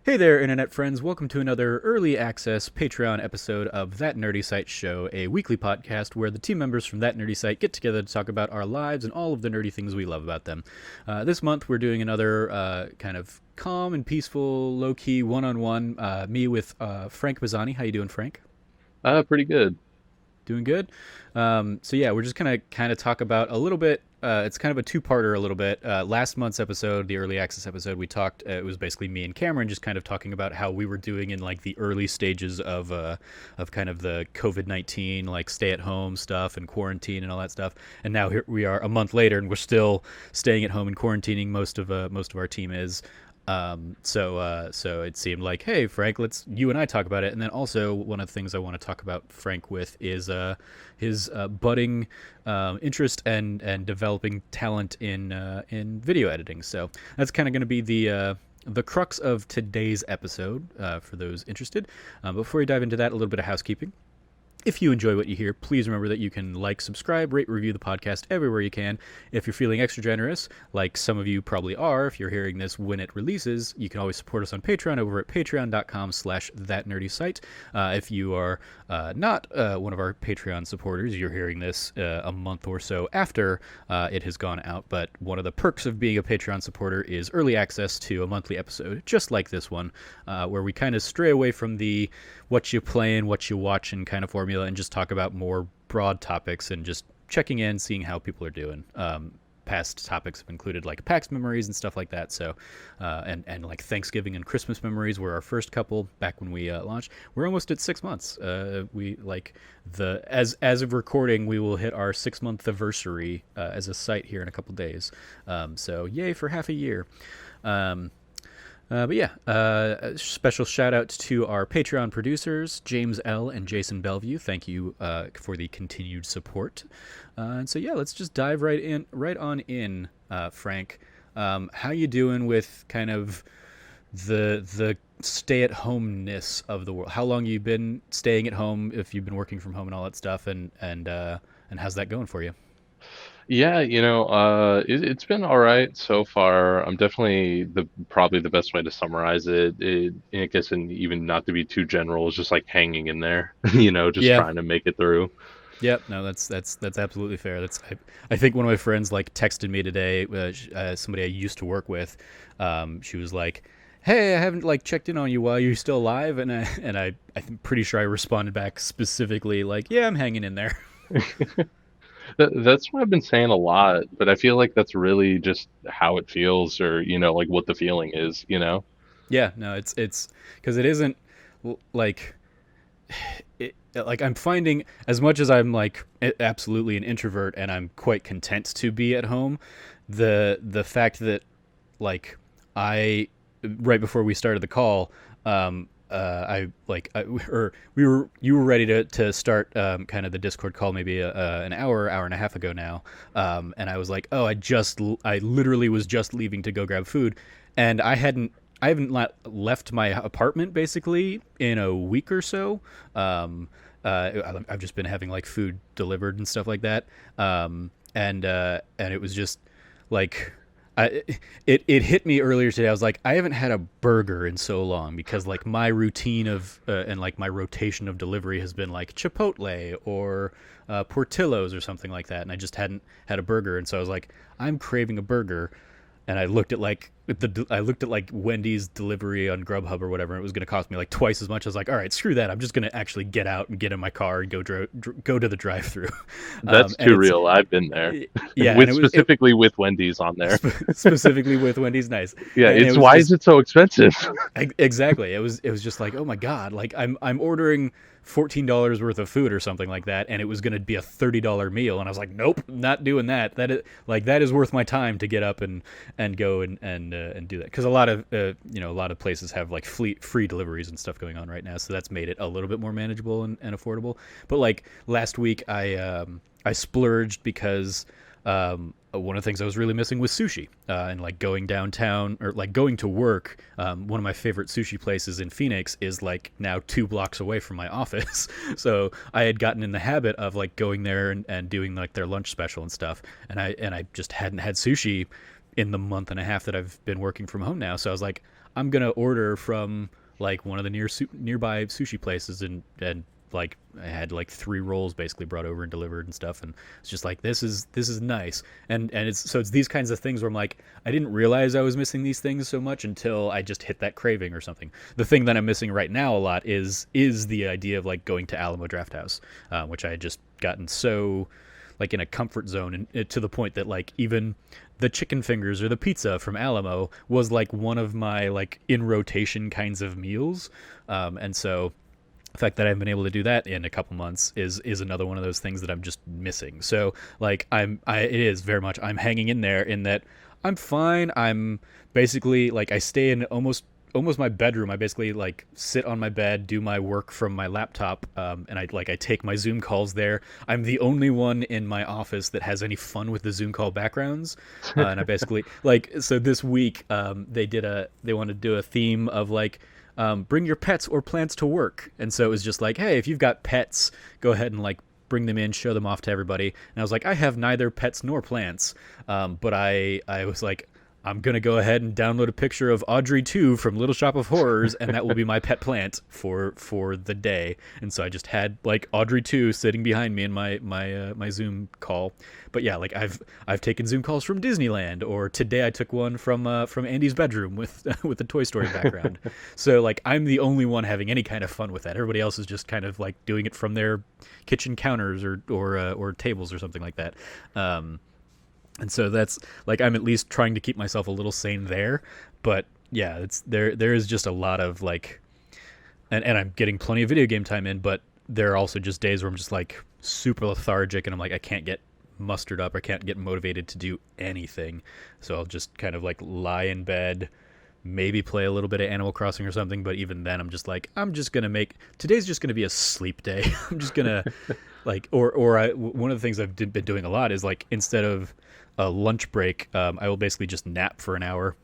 Hey there, Internet friends. Welcome to another early access Patreon episode of That Nerdy Site Show, a weekly podcast where the team members from That Nerdy Site get together to talk about our lives and all of the nerdy things we love about them. This month, we're doing another kind of calm and peaceful, low-key one-on-one, me with Frank Mazzani. How you doing, Frank? Pretty good. Doing good. So yeah, we're just gonna kind of talk about a little bit. It's kind of a two-parter, a little bit. Last month's episode, the early access episode, we talked. It was basically me and Cameron just kind of talking about how we were doing in like the early stages of kind of the COVID-19, like stay-at-home stuff and quarantine and all that stuff. And now here we are a month later, and we're still staying at home and quarantining. Most of our team is. So it seemed like, hey, Frank, let's you and I talk about it. And then also one of the things I want to talk about Frank with is his budding interest and developing talent in video editing. So that's kind of going to be the crux of today's episode for those interested. Before we dive into that, a little bit of housekeeping. If you enjoy what you hear, please remember that you can like, subscribe, rate, review the podcast everywhere you can. If you're feeling extra generous, like some of you probably are, if you're hearing this when it releases, you can always support us on Patreon over at patreon.com/thatnerdysite. If you are not one of our Patreon supporters, you're hearing this a month or so after it has gone out. But one of the perks of being a Patreon supporter is early access to a monthly episode, just like this one, where we kind of stray away from the what you play and what you watch and kind of formula and just talk about more broad topics and just checking in, seeing how people are doing. Past topics have included like PAX memories and stuff like that. So, and like Thanksgiving and Christmas memories were our first couple back when we launched. We're almost at 6 months. We like as of recording, we will hit our 6 month anniversary as a site here in a couple days. So yay for half a year. But yeah, a special shout out to our Patreon producers, James L. and Jason Bellevue. Thank you for the continued support. And so yeah, let's just dive right on in, Frank. How you doing with kind of the stay-at-homeness of the world? How long you been staying at home? If you've been working from home and all that stuff, and how's that going for you? Yeah, it's been all right so far. I'm definitely the probably the best way to summarize I guess, and even not to be too general, is just like hanging in there, just Yeah. trying to make it through. Yep, no, that's absolutely fair. I think one of my friends like texted me today. Somebody I used to work with, she was like, "Hey, I haven't like checked in on you while you're still alive," I'm pretty sure I responded back specifically like, "Yeah, I'm hanging in there." That's what I've been saying a lot, but I feel like that's really just how it feels, or like what the feeling is. Yeah, no, it's because it isn't like like I'm finding as much as I'm like absolutely an introvert and I'm quite content to be at home, the fact that like I right before we started the call, or you were ready to start kind of the Discord call maybe an hour and a half ago now, and I was like, oh, I literally was just leaving to go grab food, and I haven't left my apartment basically in a week or so. I've just been having like food delivered and stuff like that, and it was just like it hit me earlier today. I was like, I haven't had a burger in so long because like my routine of and like my rotation of delivery has been like Chipotle or Portillo's or something like that, and I just hadn't had a burger, and so I was like, I'm craving a burger, and I looked at like Wendy's delivery on Grubhub or whatever. And it was going to cost me like twice as much. I was like, all right, screw that. I'm just going to actually get out and get in my car and go to the drive-through. That's And too it's real. I've been there. yeah, and With it was it specifically with Wendy's on there. specifically with Wendy's. Nice, Yeah, and it it's was why is just it so expensive? exactly. It was just like, oh my god, like I'm ordering $14 worth of food or something like that, and it was going to be a $30 meal, and I was like, nope, not doing that. That is worth my time to get up and go and do that, because a lot of places have like free deliveries and stuff going on right now, so that's made it a little bit more manageable and affordable. But like last week, I splurged because one of the things I was really missing was sushi, and like going downtown or like going to work. One of my favorite sushi places in Phoenix is like now 2 blocks away from my office. So I had gotten in the habit of like going there and doing like their lunch special and stuff. And I just hadn't had sushi in the month and a half that I've been working from home now. So I was like, I'm gonna order from like one of the nearby sushi places, and like I had like 3 rolls basically brought over and delivered and stuff, and it's just like this is nice, and it's these kinds of things where I'm like, I didn't realize I was missing these things so much until I just hit that craving or something. The thing that I'm missing right now a lot is the idea of like going to Alamo Drafthouse, which I had just gotten so like in a comfort zone, and to the point that like even the chicken fingers or the pizza from Alamo was like one of my like in rotation kinds of meals, and so the fact that I haven't been able to do that in a couple months is another one of those things that I'm just missing. So like it is very much I'm hanging in there in that I'm fine. I'm basically like I stay in almost my bedroom. I basically like sit on my bed, do my work from my laptop, and I take my Zoom calls there. I'm the only one in my office that has any fun with the Zoom call backgrounds, and I basically like so this week they wanted to do a theme of like bring your pets or plants to work, and so it was just like, hey, if you've got pets, go ahead and like bring them in, show them off to everybody. And I was like, I have neither pets nor plants, but I was like, I'm going to go ahead and download a picture of Audrey 2 from Little Shop of Horrors, and that will be my pet plant for the day. And so I just had like Audrey 2 sitting behind me in my Zoom call. But yeah, like I've taken Zoom calls from Disneyland, or today I took one from Andy's bedroom with with the Toy Story background. So like I'm the only one having any kind of fun with that. Everybody else is just kind of like doing it from their kitchen counters or tables or something like that. And so that's like I'm at least trying to keep myself a little sane there. But yeah, it's there is just a lot of like, and I'm getting plenty of video game time in, but there are also just days where I'm just like super lethargic, and I'm like I can't get mustered up, I can't get motivated to do anything. So I'll just kind of like lie in bed, maybe play a little bit of Animal Crossing or something, but even then I'm just like, I'm just gonna make today's just gonna be a sleep day. I'm just gonna like one of the things I've been doing a lot is like instead of a lunch break, I will basically just nap for an hour.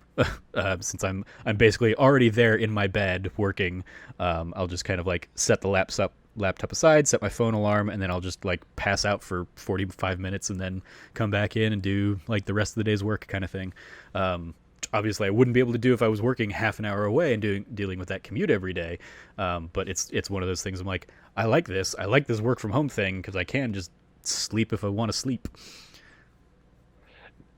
Since I'm basically already there in my bed working, I'll just kind of like set the laptop aside, set my phone alarm, and then I'll just like pass out for 45 minutes and then come back in and do like the rest of the day's work kind of thing. Obviously I wouldn't be able to do if I was working half an hour away and dealing with that commute every day. But it's one of those things I'm like, I like this work from home thing because I can just sleep if I want to sleep.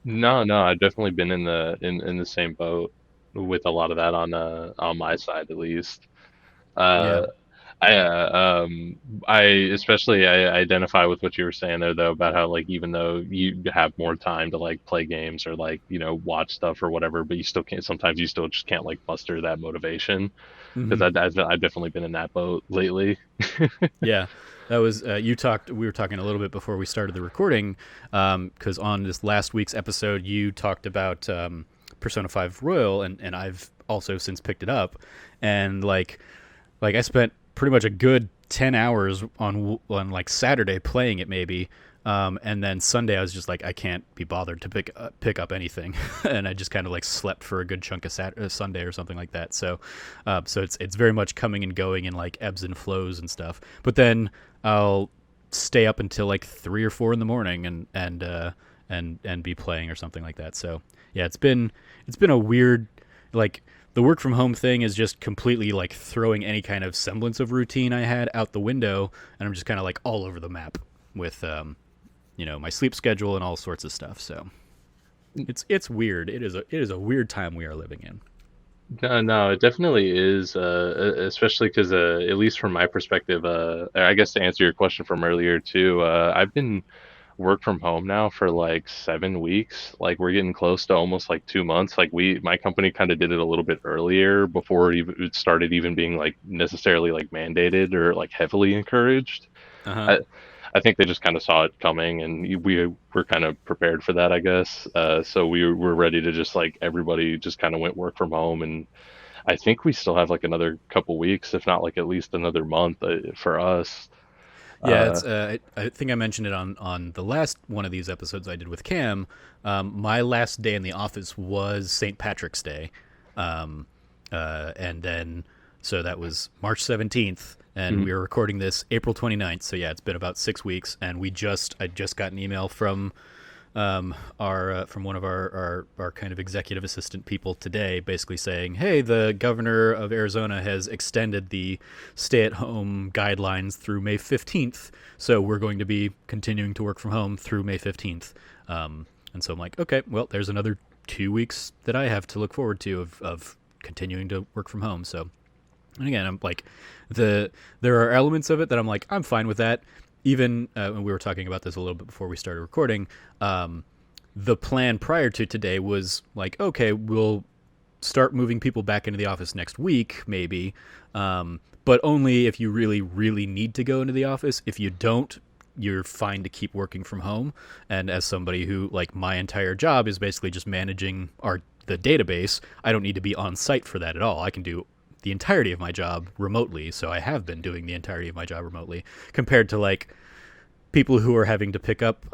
No, no, I've definitely been in the same boat with a lot of that on my side at least. Yeah. Uh, I especially I identify with what you were saying there though about how like even though you have more time to like play games or like watch stuff or whatever, but you still can't sometimes you still just can't like muster that motivation because Hmm. I've definitely been in that boat lately. Yeah, that was you talked. We were talking a little bit before we started the recording, because on this last week's episode, you talked about Persona 5 Royal, and I've also since picked it up, and like I spent pretty much a good 10 hours on like Saturday playing it maybe. And then Sunday I was just like I can't be bothered to pick up anything, and I just kind of like slept for a good chunk of Sunday or something like that. So it's very much coming and going in like ebbs and flows and stuff. But then I'll stay up until like 3 or 4 in the morning and be playing or something like that. So yeah, it's been a weird like the work from home thing is just completely like throwing any kind of semblance of routine I had out the window, and I'm just kind of like all over the map with my sleep schedule and all sorts of stuff. So it's weird. It is a weird time we are living in. No, no, it definitely is, especially because, at least from my perspective, I guess to answer your question from earlier too, I've been work from home now for like 7 weeks. Like we're getting close to almost like 2 months. Like my company kind of did it a little bit earlier before it started even being like necessarily like mandated or like heavily encouraged. Uh huh. I, I think they just kind of saw it coming, and we were kind of prepared for that, I guess. So we were ready to just like everybody just kind of went work from home, and I think we still have like another couple weeks, if not like at least another month for us. Yeah, Uh, it's. I think I mentioned it on the last one of these episodes I did with Cam. My last day in the office was St. Patrick's Day, um, and then so that was March 17th, and mhm. we were recording this April 29th. So yeah, it's been about 6 weeks, and I just got an email from from one of our kind of executive assistant people today, basically saying, "Hey, the governor of Arizona has extended the stay-at-home guidelines through May 15th, so we're going to be continuing to work from home through May 15th." And so I'm like, okay, well, there's another 2 weeks that I have to look forward to of continuing to work from home. So, and again, I'm like, there are elements of it that I'm like, I'm fine with that. Even when we were talking about this a little bit before we started recording, the plan prior to today was like, okay, we'll start moving people back into the office next week, maybe, but only if you really, really need to go into the office. If you don't, you're fine to keep working from home. And as somebody who, like, my entire job is basically just managing the database, I don't need to be on site for that at all. I can do the entirety of my job remotely. So I have been doing the entirety of my job remotely, compared to like people who are having to pick up,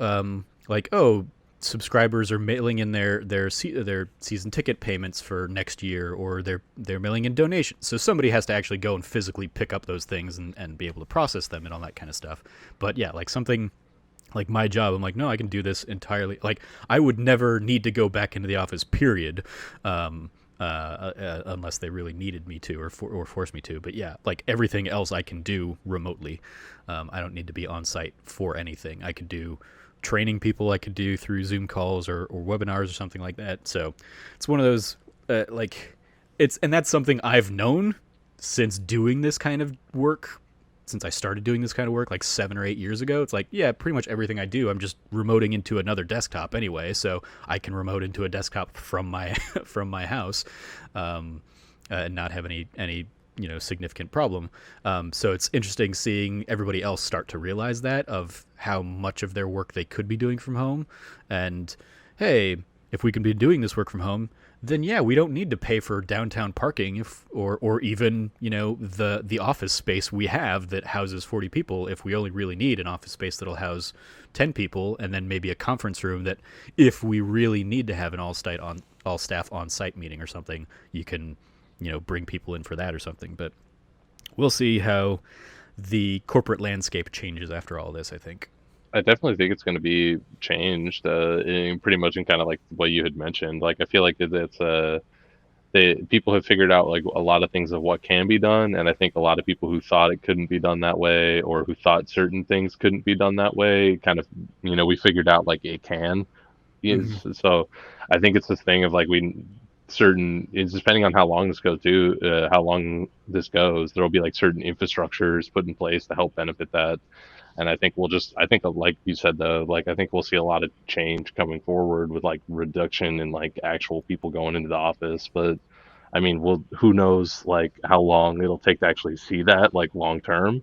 like, oh, subscribers are mailing in their season ticket payments for next year, or they're mailing in donations. So somebody has to actually go and physically pick up those things and be able to process them and all that kind of stuff. But yeah, like something like my job, I'm like, no, I can do this entirely. Like, I would never need to go back into the office, period. Unless they really needed me to, or force me to. But yeah, like everything else I can do remotely. I don't need to be on site for anything. I could do training people, I could do through Zoom calls or webinars or something like that. So it's one of those, and that's something I've known since doing this kind of work, since I started doing this kind of work like 7 or 8 years ago. It's like, yeah, pretty much everything I do, I'm just remoting into another desktop anyway, so I can remote into a desktop from my from my house, and not have any significant problem. So it's interesting seeing everybody else start to realize that, of how much of their work they could be doing from home. And hey, if we can be doing this work from home, then yeah, we don't need to pay for downtown parking, or even the office space we have that houses 40 people. If we only really need an office space that'll house 10 people, and then maybe a conference room that, if we really need to have an all staff on site meeting or something, you can bring people in for that or something. But we'll see how the corporate landscape changes after all this, I think. I definitely think it's going to be changed, pretty much in kind of like what you had mentioned. Like, I feel like people have figured out like a lot of things of what can be done, and I think a lot of people who thought it couldn't be done that way, or who thought certain things couldn't be done that way, kind of, we figured out like it can. Mm-hmm. So I think it's this thing of like, it's depending on how long this goes there'll be like certain infrastructures put in place to help benefit that. And I think like you said though, like I think we'll see a lot of change coming forward with like reduction in like actual people going into the office. But I mean, who knows like how long it'll take to actually see that like long term.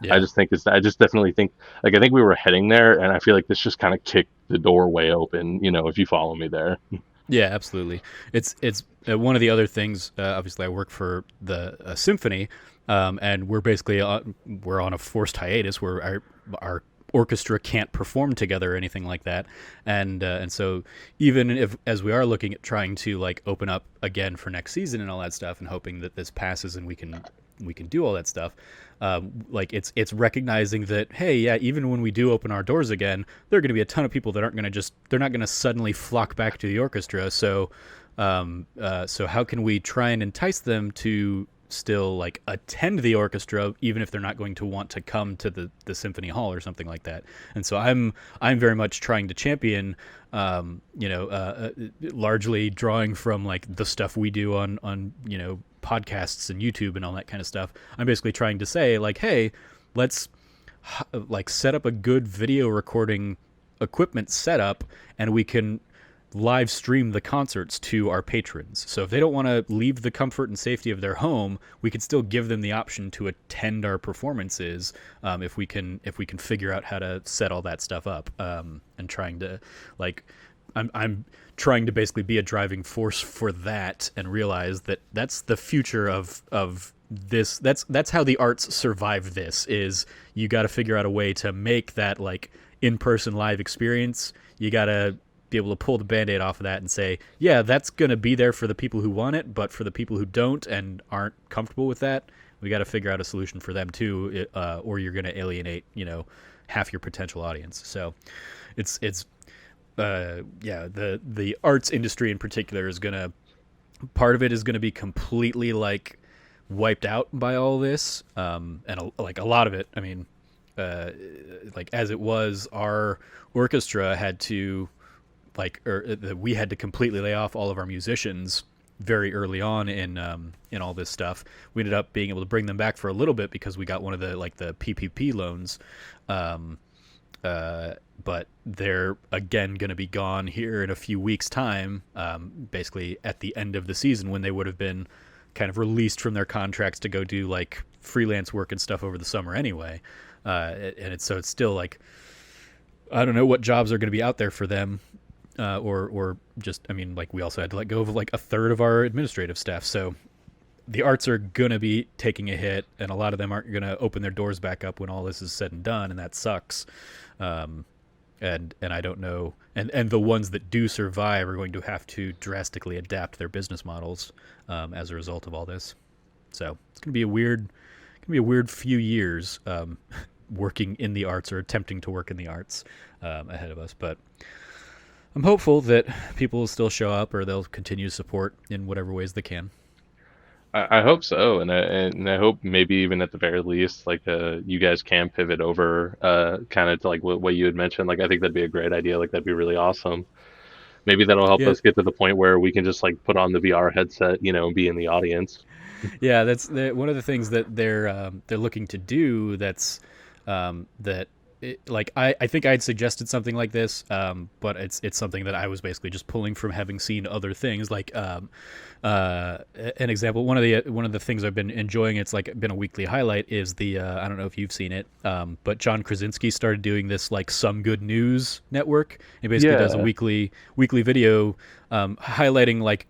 Yeah. I just definitely think, like, I think we were heading there, and I feel like this just kind of kicked the door way open, if you follow me there. Yeah, absolutely. It's one of the other things. Obviously, I work for the symphony, and we're basically we're on a forced hiatus where our orchestra can't perform together or anything like that. And so even if, as we are looking at trying to like open up again for next season and all that stuff, and hoping that this passes and we can do all that stuff, like it's recognizing that, hey, yeah, even when we do open our doors again, there are going to be a ton of people that they're not going to suddenly flock back to the orchestra. So so how can we try and entice them to still like attend the orchestra, even if they're not going to want to come to the symphony hall or something like that? And so I'm very much trying to champion, largely drawing from like the stuff we do on podcasts and YouTube and all that kind of stuff. I'm basically trying to say like, hey, let's like set up a good video recording equipment setup, and we can live stream the concerts to our patrons. So if they don't want to leave the comfort and safety of their home, we could still give them the option to attend our performances, if we can figure out how to set all that stuff up. And trying to like, I'm trying to basically be a driving force for that, and realize that that's the future of this. That's how the arts survive. This is, you got to figure out a way to make that like in-person live experience. You got to be able to pull the Band-Aid off of that and say, yeah, that's going to be there for the people who want it, but for the people who don't and aren't comfortable with that, we got to figure out a solution for them too, or you're going to alienate half your potential audience. So it's yeah, the arts industry in particular is gonna part of it is gonna be completely like wiped out by all this, and like a lot of it. I mean, uh, like as it was, our orchestra had to we had to completely lay off all of our musicians very early on in all this stuff. We ended up being able to bring them back for a little bit because we got one of the PPP loans. Um, but they're again going to be gone here in a few weeks' time, basically at the end of the season when they would have been kind of released from their contracts to go do like freelance work and stuff over the summer anyway. And it's still like I don't know what jobs are going to be out there for them, or just I mean like we also had to let go of like a third of our administrative staff, so the arts are going to be taking a hit, and a lot of them aren't going to open their doors back up when all this is said and done, and that sucks. Um, and I don't know, and the ones that do survive are going to have to drastically adapt their business models as a result of all this. So it's going to be a weird few years working in the arts or attempting to work in the arts ahead of us. But I'm hopeful that people will still show up or they'll continue to support in whatever ways they can. I hope so, and I hope maybe even at the very least, like you guys can pivot over, kind of to like what you had mentioned. Like I think that'd be a great idea. Like that'd be really awesome. Maybe that'll help Yeah, us get to the point where we can just like put on the VR headset, and be in the audience. yeah, one of the things that they're looking to do. That like I think I'd suggested something like this, but it's something that I was basically just pulling from having seen other things. Like an example, one of the things I've been enjoying. It's like been a weekly highlight. Is the I don't know if you've seen it, but John Krasinski started doing this like Some Good News network. He basically does a Yeah, weekly video highlighting like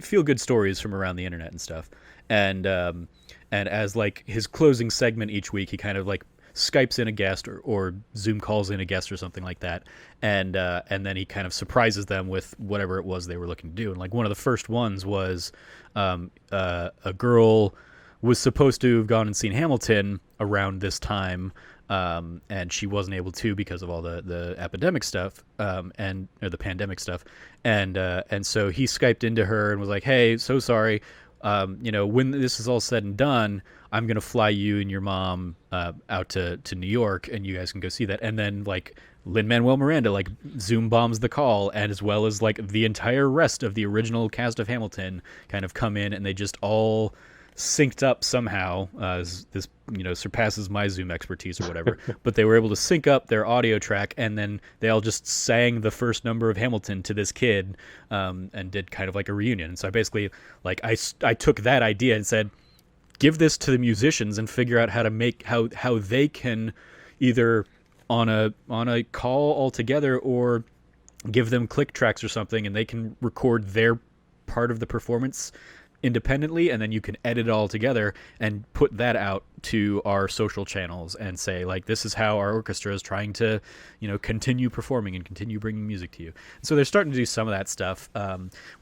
feel good stories from around the internet and stuff. And and as like his closing segment each week, he kind of like Skypes in a guest or Zoom calls in a guest or something like that, and then he kind of surprises them with whatever it was they were looking to do. And like one of the first ones was a girl was supposed to have gone and seen Hamilton around this time, and she wasn't able to because of all the epidemic stuff, and or the pandemic stuff, and so he Skyped into her and was like, "Hey, so sorry, when this is all said and done, I'm gonna fly you and your mom out to New York, and you guys can go see that." And then like Lin Manuel Miranda like Zoom bombs the call, and as well as like the entire rest of the original cast of Hamilton kind of come in, and they just all synced up somehow. This surpasses my Zoom expertise or whatever, but they were able to sync up their audio track, and then they all just sang the first number of Hamilton to this kid, and did kind of like a reunion. And so I basically like I took that idea and said, give this to the musicians and figure out how to make how they can either on a call all together or give them click tracks or something, and they can record their part of the performance independently, and then you can edit it all together and put that out to our social channels and say like, this is how our orchestra is trying to continue performing and continue bringing music to you. So they're starting to do some of that stuff.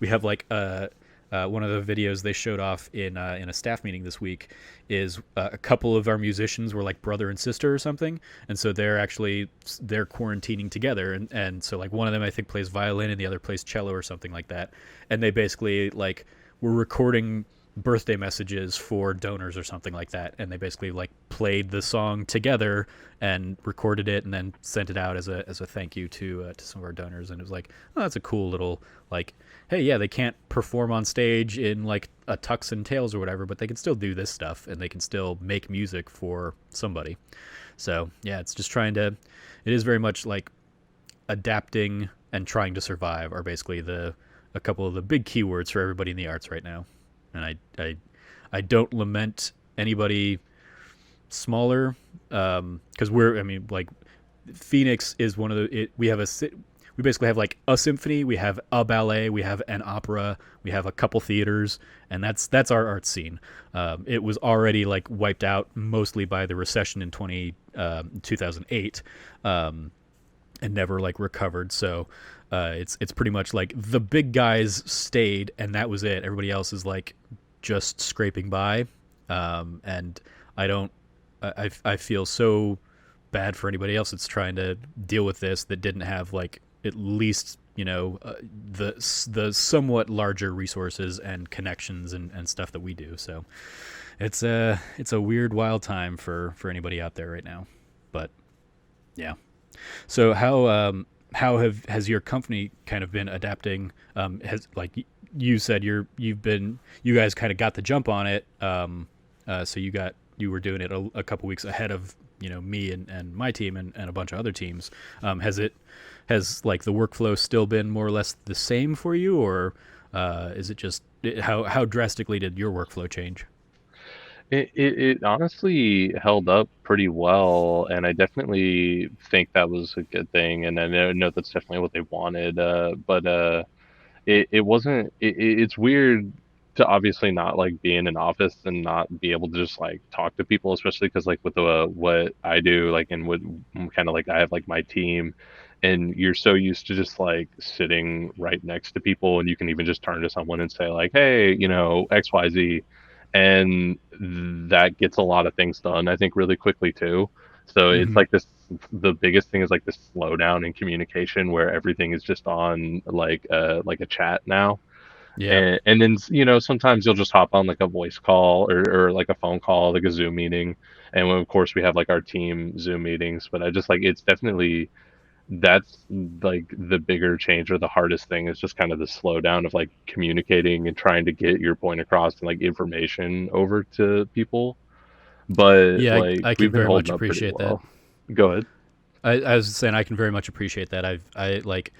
We have like one of the videos they showed off in a staff meeting this week is a couple of our musicians were like brother and sister or something, and so they're quarantining together, and so like one of them I think plays violin and the other plays cello or something like that, and they basically like were recording birthday messages for donors or something like that, and they basically like played the song together and recorded it and then sent it out as a thank you to some of our donors. And it was like, oh, that's a cool little like, hey, yeah, they can't perform on stage in like a tux and tails or whatever, but they can still do this stuff and they can still make music for somebody. So yeah, it's just it is very much like adapting and trying to survive are basically a couple of the big keywords for everybody in the arts right now. And I don't lament anybody smaller, because like Phoenix is one of we basically have like a symphony, we have a ballet, we have an opera, we have a couple theaters, and that's our art scene. It was already like wiped out mostly by the recession in 2008, and never like recovered. So it's pretty much like the big guys stayed, and that was it. Everybody else is like just scraping by, and I don't. I feel so bad for anybody else that's trying to deal with this that didn't have like at least the the somewhat larger resources and connections and stuff that we do. So it's a weird, wild time for anybody out there right now. But yeah. So how have has your company kind of been adapting? Has like you said you guys kind of got the jump on it. So you were doing it a couple weeks ahead of me and my team and a bunch of other teams. Has like the workflow still been more or less the same for you, or is it just how drastically did your workflow change? It honestly held up pretty well, and I definitely think that was a good thing. And I know that's definitely what they wanted. But it wasn't. It's weird to obviously not like be in an office and not be able to just like talk to people, especially because like with the what I do, like and what kind of like I have like my team, and you're so used to just like sitting right next to people, and you can even just turn to someone and say like, hey, XYZ, and that gets a lot of things done, I think, really quickly too. So it's Mm-hmm. like this, the biggest thing is like this slowdown in communication where everything is just on like a chat now. Yeah. And then sometimes you'll just hop on like a voice call or like a phone call, like a Zoom meeting. And of course we have like our team Zoom meetings, but I just like it's definitely that's like the bigger change or the hardest thing is just kind of the slowdown of like communicating and trying to get your point across and like information over to people. But Yeah, like I we've can been very much holding up pretty appreciate that. well. Go ahead. I was saying I can very much appreciate that. I like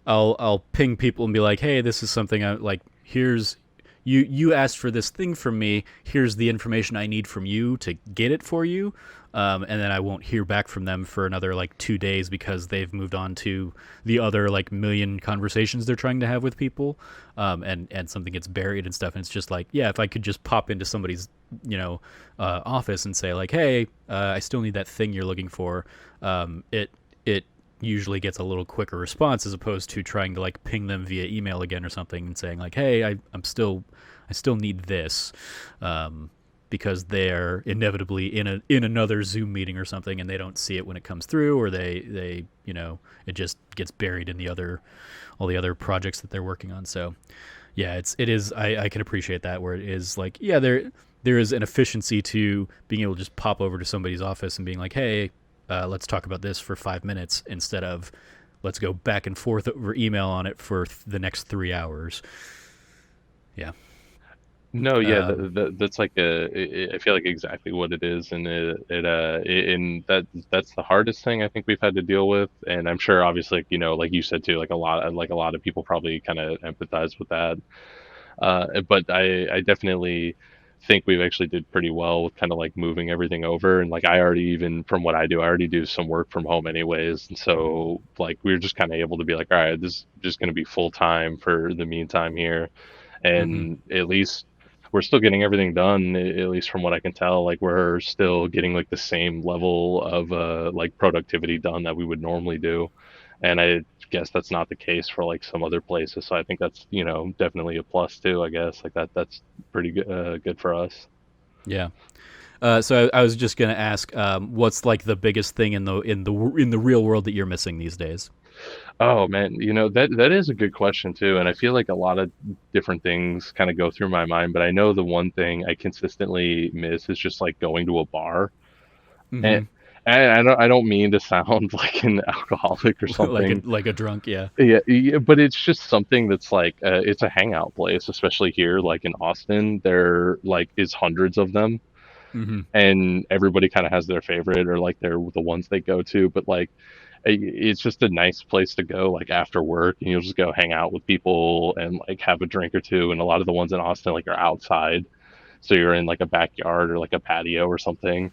I'll ping people and be like, hey, this is something I like. Here's you asked for this thing from me. Here's the information I need from you to get it for you. And then I won't hear back from them for another like 2 days because they've moved on to the other like million conversations they're trying to have with people, and something gets buried and stuff. And it's just like, yeah, if I could just pop into somebody's office and say like, hey, I still need that thing you're looking for. It usually gets a little quicker response as opposed to trying to like ping them via email again or something and saying like, hey, I still need this, because they're inevitably in another Zoom meeting or something and they don't see it when it comes through, or they it just gets buried in the other all the other projects that they're working on. So yeah, it is I can appreciate that, where it is like, yeah, there is an efficiency to being able to just pop over to somebody's office and being like, hey, let's talk about this for 5 minutes instead of let's go back and forth over email on it for the next 3 hours. Yeah. No, yeah, Um, that's like I feel like exactly what it is, and and that's the hardest thing I think we've had to deal with, and I'm sure obviously, like you said too, like a lot of people probably kind of empathize with that. But I definitely think we've actually did pretty well with kind of like moving everything over, and like I already even from what I already do some work from home anyways, and so like we are just kind of able to be like, all right, this is just going to be full time for the meantime here, mhm. and at least we're still getting everything done, at least from what I can tell. Like we're still getting like the same level of like productivity done that we would normally do, and I guess that's not the case for like some other places. So I think that's definitely a plus too. I guess like that's pretty good for us. Yeah. So I was just gonna ask, what's like the biggest thing in the real world that you're missing these days? Oh man, that is a good question too, and I feel like a lot of different things kind of go through my mind. But I know the one thing I consistently miss is just like going to a bar. And, Hmm. and I don't mean to sound like an alcoholic or something. Like a drunk, yeah. Yeah, yeah, but it's just something that's like it's a hangout place, especially here, like in Austin. There like is hundreds of them, Hmm. and everybody kind of has their favorite or like they're the ones they go to. But like, it's just a nice place to go, like after work, and you'll just go hang out with people and like have a drink or two. And a lot of the ones in Austin like are outside, so you're in like a backyard or like a patio or something,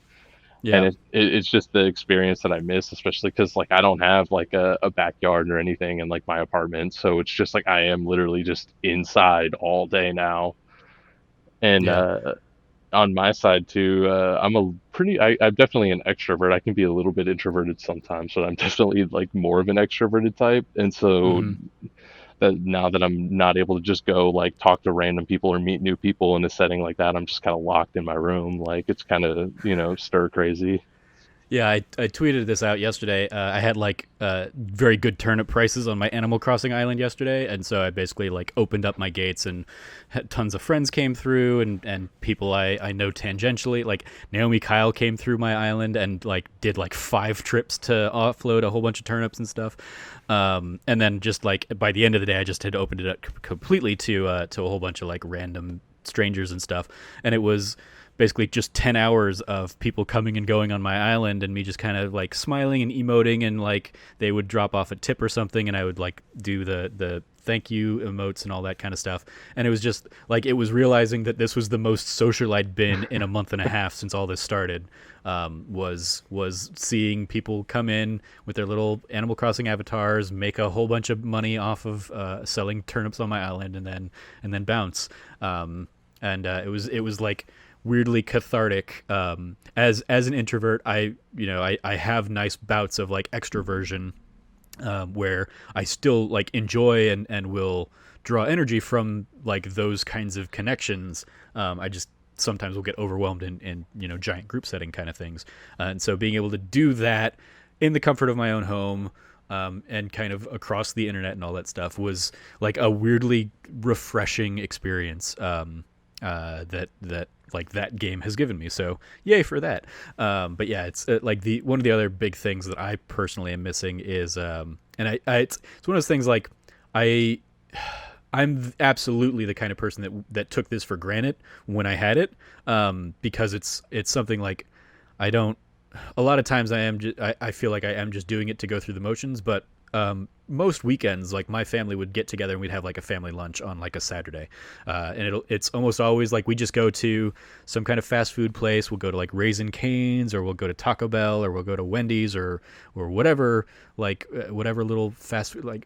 and Yeah. it's just the experience that I miss, especially because like I don't have like a backyard or anything in like my apartment, so it's just like I am literally just inside all day now. And Yeah. on my side too, I'm definitely an extrovert. I can be a little bit introverted sometimes, but I'm definitely like more of an extroverted type. And so Hmm. that now that I'm not able to just go like talk to random people or meet new people in a setting like that, I'm just kind of locked in my room. Like it's kind of stir crazy. Yeah, I tweeted this out yesterday. I had like very good turnip prices on my Animal Crossing island yesterday, and so I basically like opened up my gates and had tons of friends came through and people I know tangentially. Like Naomi Kyle came through my island and like did like 5 trips to offload a whole bunch of turnips and stuff. And then just like by the end of the day, I just had opened it up completely to a whole bunch of like random strangers and stuff, and it was basically just 10 hours of people coming and going on my island and me just kind of like smiling and emoting, and like they would drop off a tip or something and I would like do the thank you emotes and all that kind of stuff. And it was just like it was realizing that this was the most social I'd been in a month and a half since all this started. Was seeing people come in with their little Animal Crossing avatars, make a whole bunch of money off of selling turnips on my island, and then bounce. And it was like weirdly cathartic. As an introvert, I have nice bouts of like extroversion, where I still like enjoy and will draw energy from like those kinds of connections. I just sometimes will get overwhelmed in giant group setting kind of things, and so being able to do that in the comfort of my own home, and kind of across the internet and all that stuff was like a weirdly refreshing experience, that like that game has given me. So yay for that. But yeah, it's like the one of the other big things that I personally am missing is, and it's one of those things like I I'm absolutely the kind of person that took this for granted when I had it, because it's something like I don't. A lot of times I feel like I am just doing it to go through the motions, but most weekends, like my family would get together and we'd have like a family lunch on like a Saturday, and it's almost always like we just go to some kind of fast food place. We'll go to like Raising Cane's, or we'll go to Taco Bell, or we'll go to Wendy's, or whatever, like whatever little fast food like.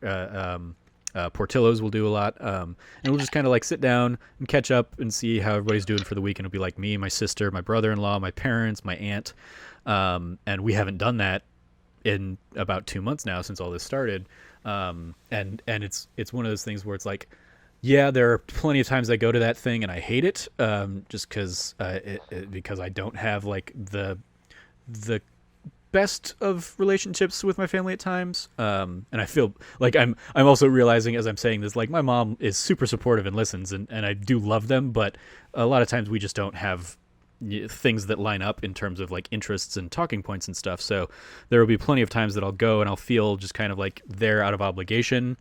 Portillo's will do a lot, and we'll just kind of like sit down and catch up and see how everybody's doing for the week. And it'll be like me, my sister, my brother-in-law, my parents, my aunt, and we haven't done that in about 2 months now since all this started. And it's one of those things where it's like, yeah, there are plenty of times I go to that thing and I hate it, just because I don't have like the best of relationships with my family at times, and I feel like I'm also realizing as I'm saying this, like my mom is super supportive and listens, and I do love them, but a lot of times we just don't have things that line up in terms of like interests and talking points and stuff. So there will be plenty of times that I'll go and I'll feel just kind of like they're out of obligation,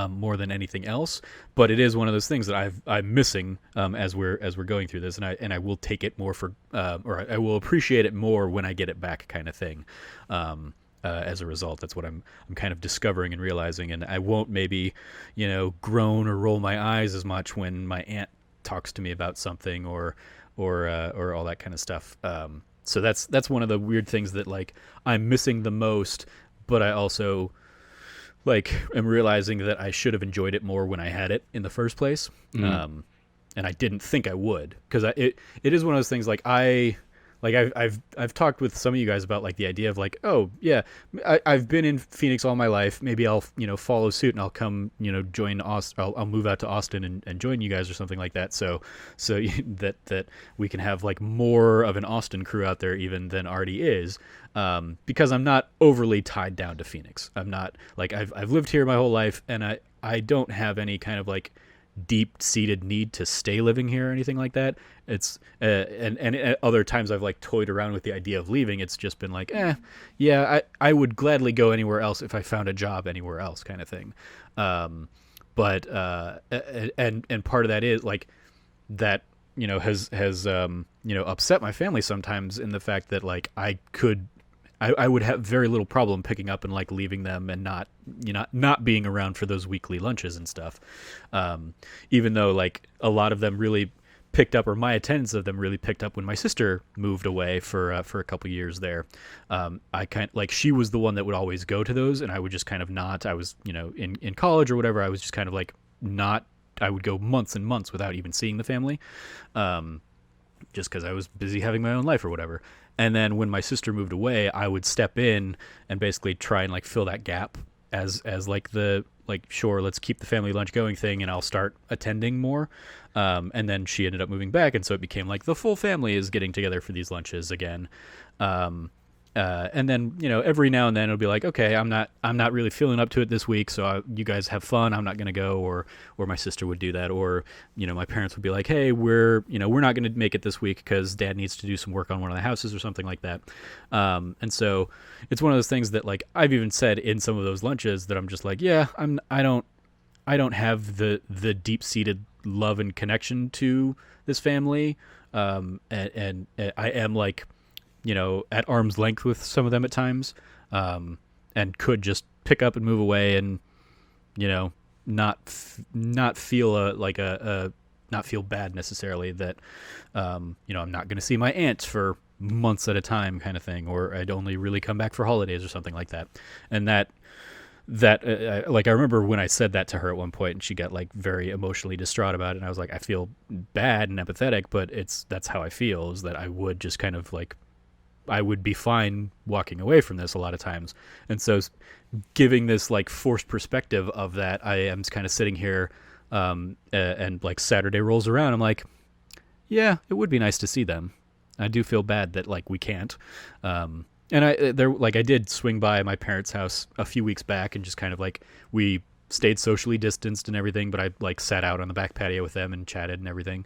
more than anything else. But it is one of those things that I'm missing, as we're going through this, and I will take it more for, or I will appreciate it more when I get it back, kind of thing. As a result, that's what I'm kind of discovering and realizing, and I won't maybe groan or roll my eyes as much when my aunt talks to me about something, or all that kind of stuff. So that's one of the weird things that like I'm missing the most, but I also like am realizing that I should have enjoyed it more when I had it in the first place. And I didn't think I would, because it is one of those things like I've talked with some of you guys about like the idea of like, oh yeah, I've been in Phoenix all my life. Maybe I'll follow suit and I'll come join Austin. I'll move out to Austin and join you guys or something like that. So that we can have like more of an Austin crew out there even than already is. Because I'm not overly tied down to Phoenix. I'm not like I've lived here my whole life, and I don't have any kind of like deep-seated need to stay living here or anything like that. It's and at other times I've like toyed around with the idea of leaving. It's just been like, yeah, I would gladly go anywhere else if I found a job anywhere else, kind of thing. But and part of that is like that has upset my family sometimes, in the fact that like I would have very little problem picking up and like leaving them and not being around for those weekly lunches and stuff. Even though like a lot of them really picked up, or my attendance of them really picked up when my sister moved away for a couple years there. I kind like she was the one that would always go to those, and I would just kind of not. I was in college or whatever. I was just kind of like not. I would go months and months without even seeing the family. Just because I was busy having my own life or whatever. And then when my sister moved away, I would step in and basically try and like fill that gap as like the like, sure, let's keep the family lunch going thing, and I'll start attending more. And then she ended up moving back, and so it became like the full family is getting together for these lunches again. And then every now and then it'll be like, okay, I'm not really feeling up to it this week, so you guys have fun. I'm not gonna go, or my sister would do that, or my parents would be like, hey, we're not gonna make it this week because Dad needs to do some work on one of the houses or something like that. And so it's one of those things that like I've even said in some of those lunches that I'm just like, yeah, I don't have the deep seated love and connection to this family, and I am like at arm's length with some of them at times, and could just pick up and move away and you know not feel a not feel bad necessarily that I'm not going to see my aunt for months at a time kind of thing, or I'd only really come back for holidays or something like that. And like I remember when I said that to her at one point and she got like very emotionally distraught about it, and I was like, I feel bad and empathetic, but that's how I feel, is that I would just kind of like I would be fine walking away from this a lot of times. And so giving this like forced perspective of that, I am kind of sitting here, and like Saturday rolls around, I'm like, yeah, it would be nice to see them. I do feel bad that like we can't. And I did swing by my parents' house a few weeks back and just kind of like we stayed socially distanced and everything, but I like sat out on the back patio with them and chatted and everything.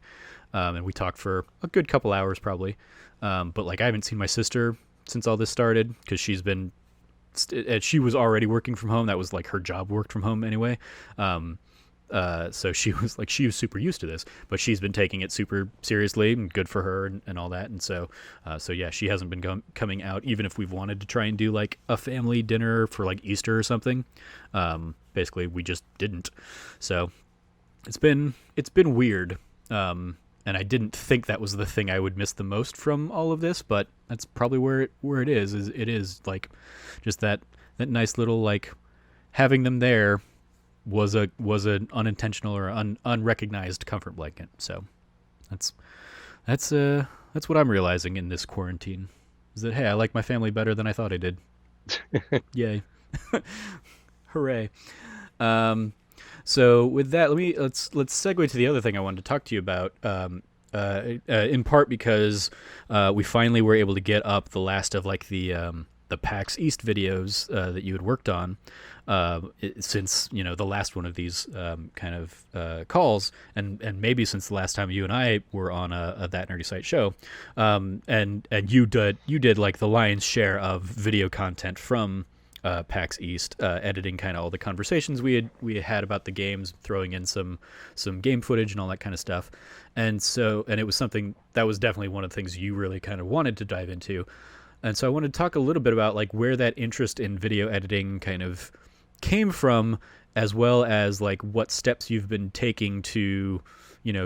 And we talked for a good couple hours probably. But like I haven't seen my sister since all this started because she was already working from home. That was like her job, worked from home anyway. So she was super used to this, but she's been taking it super seriously, and good for her, and all that. And so yeah, she hasn't been coming out, even if we've wanted to try and do like a family dinner for like Easter or something. Basically we just didn't. So it's been weird. And I didn't think that was the thing I would miss the most from all of this, but that's probably where it is. Is it is like just that nice little like having them there was an unintentional or unrecognized comfort blanket. So that's that's what I'm realizing in this quarantine, is that hey, I like my family better than I thought I did. Yay. Hooray. Um, so with that, let's segue to the other thing I wanted to talk to you about. In part because we finally were able to get up the last of like the PAX East videos that you had worked on, since the last one of these kind of calls, and maybe since the last time you and I were on a That Nerdy Site show, and you did like the lion's share of video content from PAX East, editing kind of all the conversations we had about the games, throwing in some game footage and all that kind of stuff. And it was something that was definitely one of the things you really kind of wanted to dive into. And so I wanted to talk a little bit about like where that interest in video editing kind of came from, as well as like what steps you've been taking to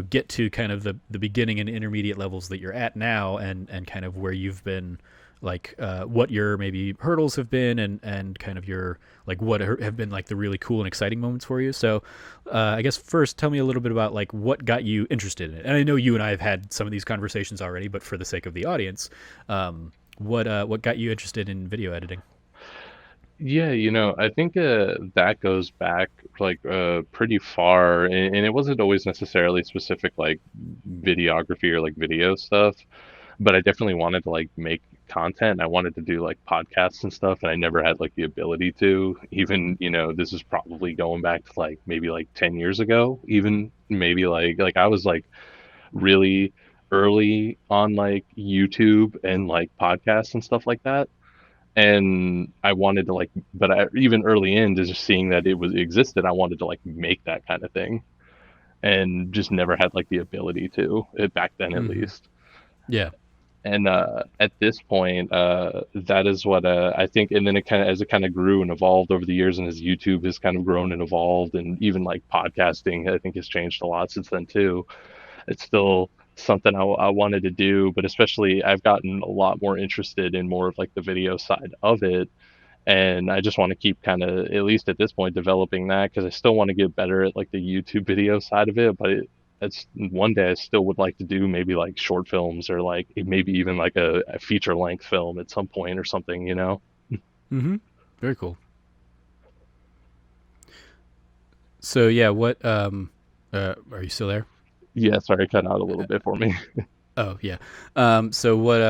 get to kind of the beginning and intermediate levels that you're at now, and kind of where you've been, like what your maybe hurdles have been, and kind of your like what have been like the really cool and exciting moments for you. So I guess first tell me a little bit about like what got you interested in it. And I know you and I have had some of these conversations already, but for the sake of the audience, what got you interested in video editing? Yeah, I think that goes back like pretty far, and it wasn't always necessarily specific like videography or like video stuff, but I definitely wanted to like make content. I wanted to do like podcasts and stuff, and I never had like the ability to. Even, this is probably going back to like maybe like 10 years ago, even maybe like I was like really early on like YouTube and like podcasts and stuff like that. And I wanted to like, but even early in, just seeing that it existed, I wanted to like make that kind of thing, and just never had like the ability to, back then at Mm-hmm. least. Yeah. And at this point, that is what I think. And then it kind of grew and evolved over the years, and as YouTube has kind of grown and evolved, and even like podcasting, I think has changed a lot since then too. It's still something I wanted to do, but especially I've gotten a lot more interested in more of like the video side of it. And I just want to keep kind of, at least at this point, developing that, because I still want to get better at like the YouTube video side of it. But it's one day I still would like to do maybe like short films, or like maybe even like a feature length film at some point or something. Mm-hmm. Very cool. So yeah, what are you still there? Yeah, sorry, cut out a little bit for me. Oh yeah. So what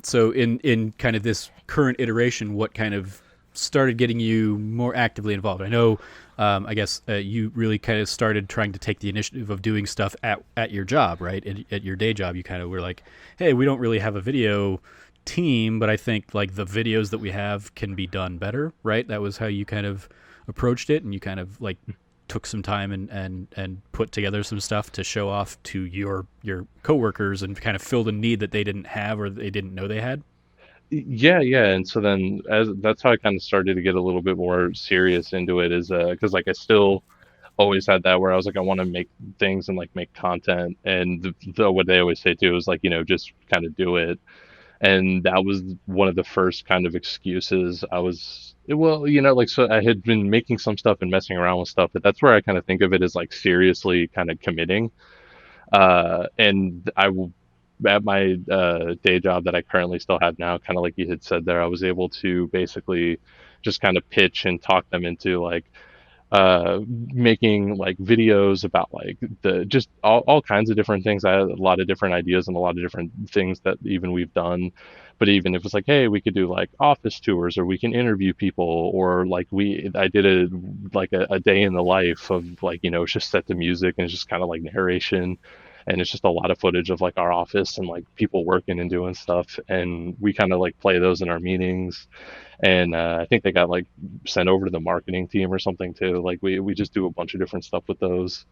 So in kind of this current iteration, what kind of started getting you more actively involved? I know, I guess you really kind of started trying to take the initiative of doing stuff at your job, right? At your day job, you kind of were like, hey, we don't really have a video team, but I think like the videos that we have can be done better, right? That was how you kind of approached it, and you kind of like took some time and put together some stuff to show off to your coworkers and kind of filled a need that they didn't have or they didn't know they had. Yeah, yeah. And so then as that's how I kind of started to get a little bit more serious into it is because like I still always had that where I was like I want to make things and like make content and what they always say too is like just kind of do it. And that was one of the first kind of excuses I was well, like so I had been making some stuff and messing around with stuff, but that's where I kind of think of it as like seriously kind of committing. And at my day job that I currently still have now, kind of like you had said there, I was able to basically just kind of pitch and talk them into like making like videos about like the just all kinds of different things. I had a lot of different ideas and a lot of different things that even we've done. But even if it's like, hey, we could do like office tours, or we can interview people, or like I did a day in the life of like it's just set to music and it's just kind of like narration, and it's just a lot of footage of like our office and like people working and doing stuff, and we kind of like play those in our meetings, and I think they got like sent over to the marketing team or something too. Like we just do a bunch of different stuff with those.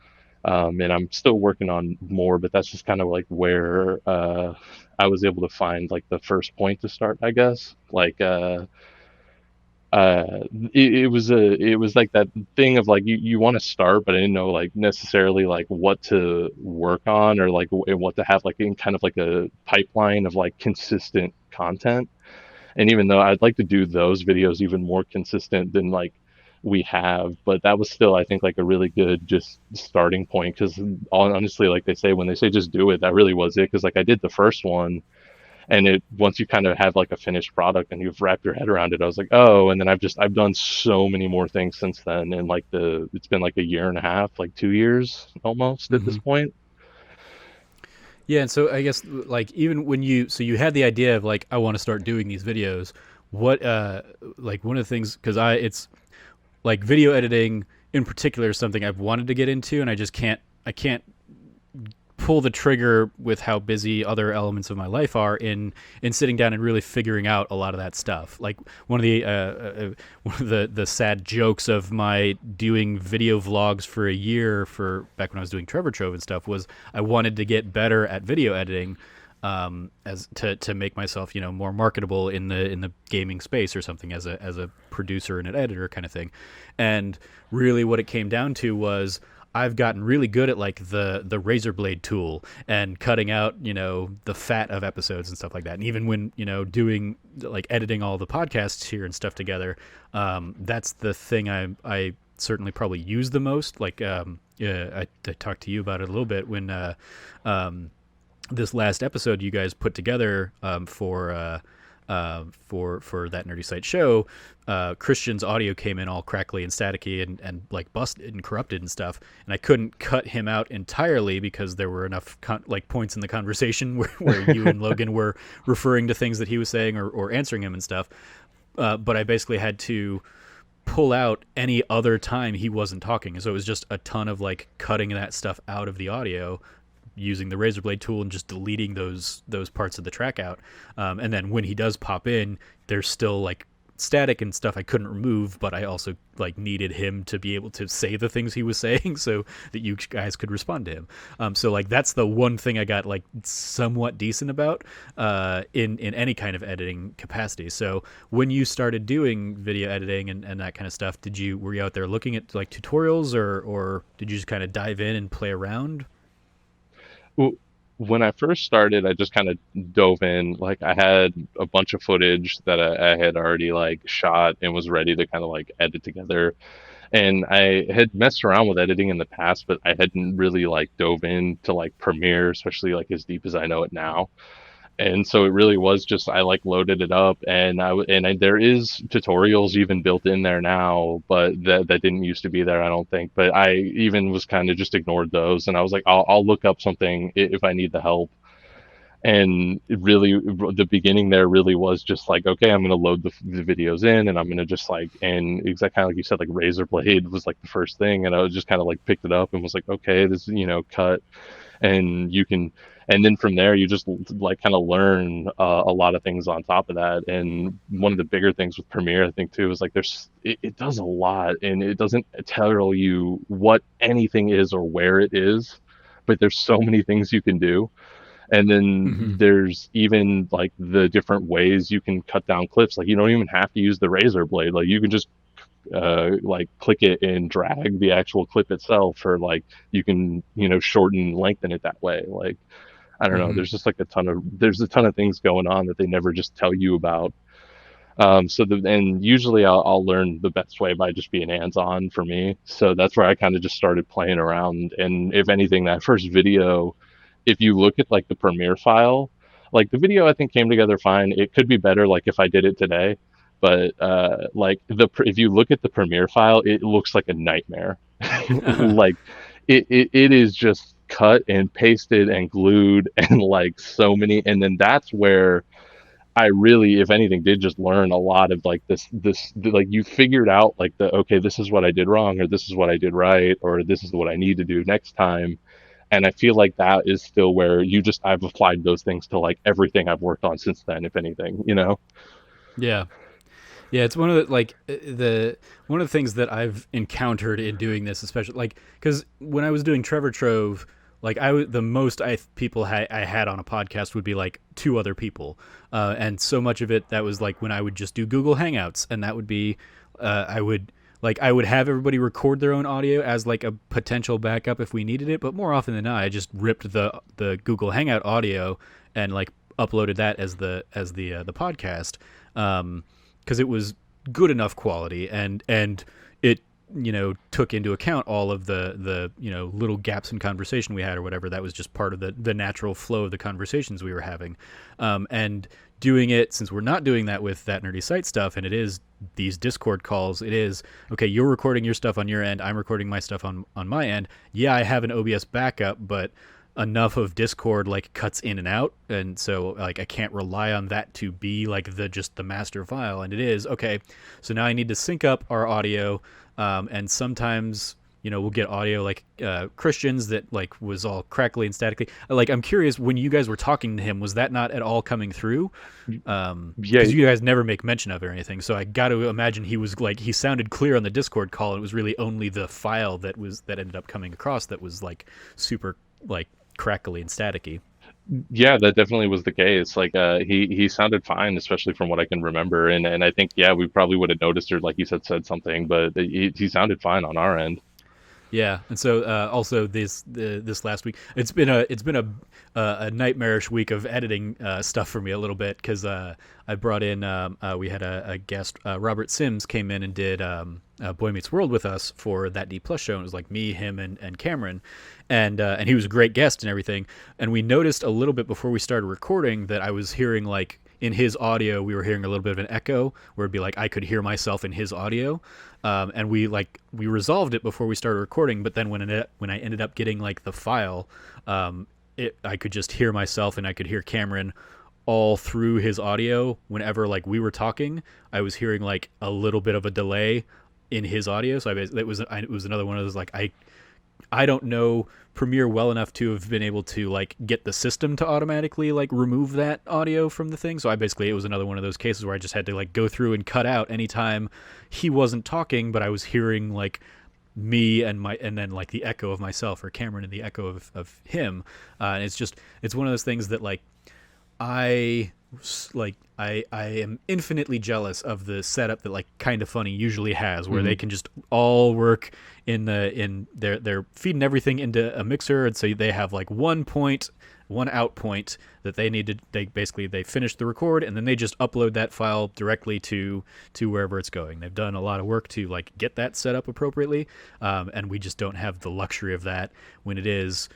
And I'm still working on more, but that's just kind of like where I was able to find like the first point to start, I guess. Like it was like that thing of like you want to start, but I didn't know like necessarily like what to work on or like and what to have like in kind of like a pipeline of like consistent content. And even though I'd like to do those videos even more consistent than like we have, but that was still I think like a really good just starting point because honestly, like they say when they say just do it, that really was it. Because like I did the first one, and it once you kind of have like a finished product and you've wrapped your head around it, I was like, oh, and then I've done so many more things since then, and like it's been like a year and a half, like 2 years almost at this Mm-hmm. point. Yeah, and so I guess like even when you had the idea of like I want to start doing these videos, what like one of the things because I it's like video editing in particular is something I've wanted to get into and I can't pull the trigger with how busy other elements of my life are in sitting down and really figuring out a lot of that stuff. Like one of the sad jokes of my doing video vlogs for a year for back when I was doing Trevor Trove and stuff was I wanted to get better at video editing as to make myself more marketable in the gaming space or something as a producer and an editor kind of thing. And really what it came down to was I've gotten really good at like the razor blade tool and cutting out the fat of episodes and stuff like that. And even when doing like editing all the podcasts here and stuff together, that's the thing I certainly probably use the most. Like yeah, I talked to you about it a little bit when this last episode you guys put together for that Nerdy Site show, Christian's audio came in all crackly and staticky and like busted and corrupted and stuff, and I couldn't cut him out entirely because there were enough like points in the conversation where you and Logan were referring to things that he was saying or answering him and stuff. But I basically had to pull out any other time he wasn't talking, so it was just a ton of like cutting that stuff out of the audio using the razor blade tool and just deleting those parts of the track out, and then when he does pop in there's still like static and stuff I couldn't remove, but I also like needed him to be able to say the things he was saying so that you guys could respond to him. So like that's the one thing I got like somewhat decent about in any kind of editing capacity. So when you started doing video editing and that kind of stuff, were you out there looking at like tutorials or did you just kind of dive in and play around? Well, when I first started, I just kind of dove in. Like I had a bunch of footage that I had already like shot and was ready to kind of like edit together. And I had messed around with editing in the past, but I hadn't really like dove into like Premiere, especially like as deep as I know it now. And so it really was just I like loaded it up, and there is tutorials even built in there now, but that didn't used to be there, I don't think. But I even was kind of just ignored those, and I was like, I'll look up something if I need the help. And it really, the beginning there really was just like, okay, I'm going to load the videos in, and I'm going to just like, and exactly kind of like you said, like Razor Blade was like the first thing, and I was just kind of like picked it up and was like, okay, this, cut, and you can, and then from there you just like kind of learn a lot of things on top of that. And one of the bigger things with Premiere, I think too, is like it does a lot, and it doesn't tell you what anything is or where it is, but there's so many things you can do. And then Hmm. there's even like the different ways you can cut down clips. Like you don't even have to use the razor blade. Like you can just like click it and drag the actual clip itself, or like you can shorten and lengthen it that way. Like I don't know. Hmm. There's just like there's a ton of things going on that they never just tell you about. And usually I'll learn the best way by just being hands on for me. So that's where I kind of just started playing around. And if anything, that first video, if you look at like the Premiere file, like the video I think came together fine. It could be better, like if I did it today, but like if you look at the Premiere file, it looks like a nightmare. Like it is just cut and pasted and glued and like so many, and then that's where I really, if anything, did just learn a lot of like like you figured out like okay, this is what I did wrong, or this is what I did right, or this is what I need to do next time. And I feel like that is still where I've applied those things to like everything I've worked on since then, if anything. Yeah. Yeah, it's one of the the one of the things that I've encountered in doing this, especially like because when I was doing Trevor Trove, like the most I had on a podcast would be like two other people, and so much of it that was like when I would just do Google Hangouts, and that would be I would have everybody record their own audio as like a potential backup if we needed it, but more often than not, I just ripped the Google Hangout audio and like uploaded that as the podcast. Because it was good enough quality, and it took into account all of the little gaps in conversation we had or whatever. That was just part of the natural flow of the conversations we were having. And doing it, since we're not doing that with That Nerdy Site stuff, and it is these Discord calls, it is okay, you're recording your stuff on your end, I'm recording my stuff on my end. Yeah, I have an OBS backup, but enough of Discord like cuts in and out, and so like I can't rely on that to be like the master file. And it is okay, so now I need to sync up our audio, and sometimes we'll get audio like Christians that like was all crackly and statically. Like I'm curious, when you guys were talking to him, was that not at all coming through? Yeah, Because you guys never make mention of it or anything, so I got to imagine he sounded clear on the Discord call, and it was really only the file that ended up coming across that was like super like crackly and staticky. yeah, that definitely was the case. Like he sounded fine, especially from what I can remember. And I think yeah, we probably would have noticed or like you said something, but he sounded fine on our end. Yeah, and so also this last week, it's been a nightmarish week of editing stuff for me a little bit, because I brought in we had a guest, Robert Sims came in and did Boy Meets World with us for That D Plus show, and it was like me, him, and Cameron, and he was a great guest and everything. And we noticed a little bit before we started recording that I was hearing like in his audio, we were hearing a little bit of an echo where it'd be like I could hear myself in his audio, and we resolved it before we started recording. But then when I ended up getting like the file, I could just hear myself, and I could hear Cameron all through his audio. Whenever like we were talking, I was hearing like a little bit of a delay in his audio. So it was another one of those like I don't know Premiere well enough to have been able to like get the system to automatically like remove that audio from the thing. So it was another one of those cases where I just had to like go through and cut out anytime he wasn't talking, but I was hearing like me and then like the echo of myself, or Cameron and the echo of him. And it's one of those things that like I I am infinitely jealous of the setup that like Kind of Funny usually has, where they Mhm. can just all work in they're feeding everything into a mixer, and so they have like one out point that they finish the record, and then they just upload that file directly to wherever it's going. They've done a lot of work to like get that set up appropriately, and we just don't have the luxury of that when it is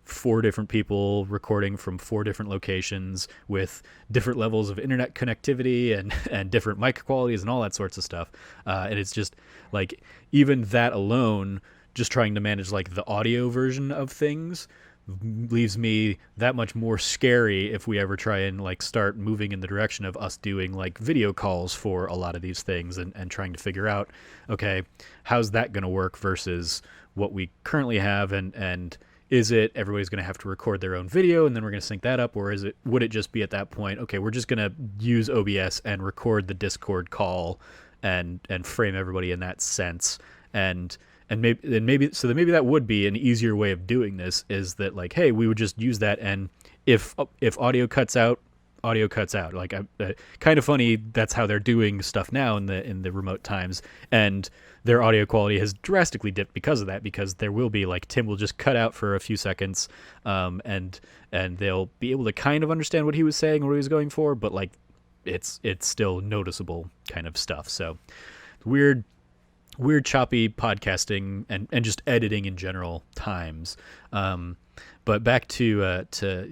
four different people recording from four different locations with different levels of internet connectivity and different mic qualities and all that sorts of stuff. And it's just like, even that alone, just trying to manage like the audio version of things leaves me that much more scary if we ever try and like start moving in the direction of us doing like video calls for a lot of these things, and trying to figure out, okay, how's that going to work versus what we currently have, and is it everybody's going to have to record their own video and then we're going to sync that up, or would it just be at that point, okay, we're just going to use OBS and record the Discord call and frame everybody in that sense, and maybe that would be an easier way of doing this, is that like, hey, we would just use that, and if audio cuts out, audio cuts out. Like, kind of funny, that's how they're doing stuff now in the remote times, and their audio quality has drastically dipped because of that, because there will be like, Tim will just cut out for a few seconds, and they'll be able to kind of understand what he was saying or what he was going for, but like it's still noticeable kind of stuff. So weird choppy podcasting and just editing in general times. But back to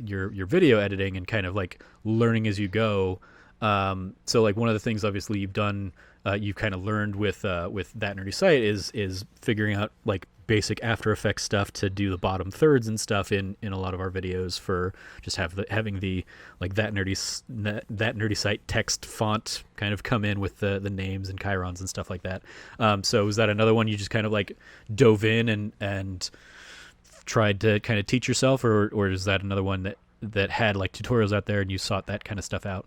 your video editing and kind of like learning as you go. So like one of the things obviously you've done, you've kind of learned with That Nerdy Site is figuring out like basic After Effects stuff to do the bottom thirds and stuff in a lot of our videos, for just having the like That Nerdy Site text font kind of come in with the names and chyrons and stuff like that. So was that another one you just kind of like dove in and tried to kind of teach yourself, or is that another one that had like tutorials out there and you sought that kind of stuff out?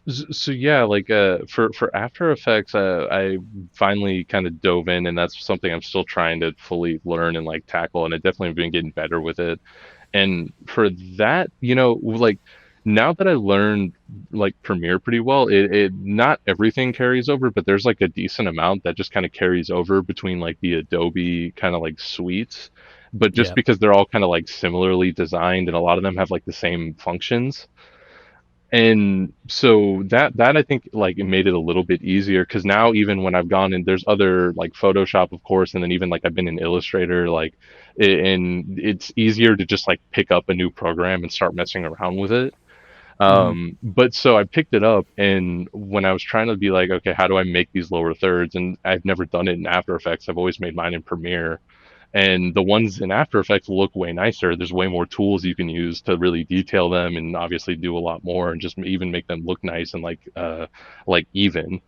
So yeah, like for After Effects, I finally kind of dove in, and that's something I'm still trying to fully learn and like tackle, and I definitely been getting better with it. And for that, like now that I learned like Premiere pretty well, it not everything carries over, but there's like a decent amount that just kind of carries over between like the Adobe kind of like suites. But just Yeah. because they're all kind of like similarly designed and a lot of them have like the same functions, and so that I think like it made it a little bit easier, because now even when I've gone in, there's other like Photoshop, of course, and then even like I've been in Illustrator, like and it's easier to just like pick up a new program and start messing around with it. Hmm. But so I picked it up, and when I was trying to be like, okay, how do I make these lower thirds? And I've never done it in After Effects. I've always made mine in Premiere. And the ones in After Effects look way nicer. There's way more tools you can use to really detail them and obviously do a lot more and just even make them look nice and like even.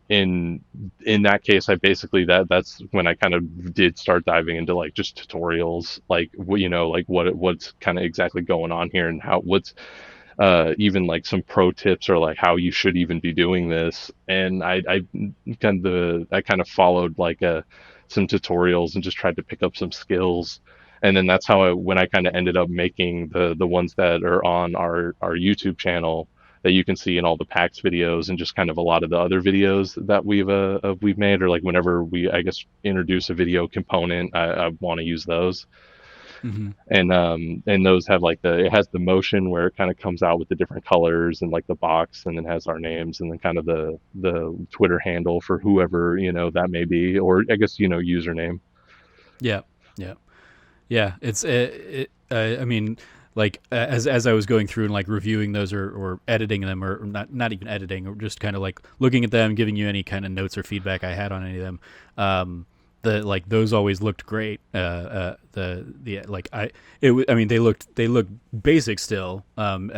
In that case, I basically that's when I kind of did start diving into like just tutorials, like like what's kind of exactly going on here and how what's even like some pro tips or like how you should even be doing this. And I kind of followed like some tutorials and just tried to pick up some skills. And then that's how when I kind of ended up making the ones that are on our YouTube channel that you can see in all the PAX videos, and just kind of a lot of the other videos that we've made, or like whenever we, I guess, introduce a video component, I want to use those. Hmm. And those have like it has the motion where it kind of comes out with the different colors and like the box, and then has our names, and then kind of the Twitter handle for whoever that may be, or I guess username. Yeah. Yeah. Yeah, I mean, like as I was going through and like reviewing those, or editing them, or not even editing, or just kind of like looking at them, giving you any kind of notes or feedback I had on any of them. The like those always looked great. The like I mean, they looked basic still. And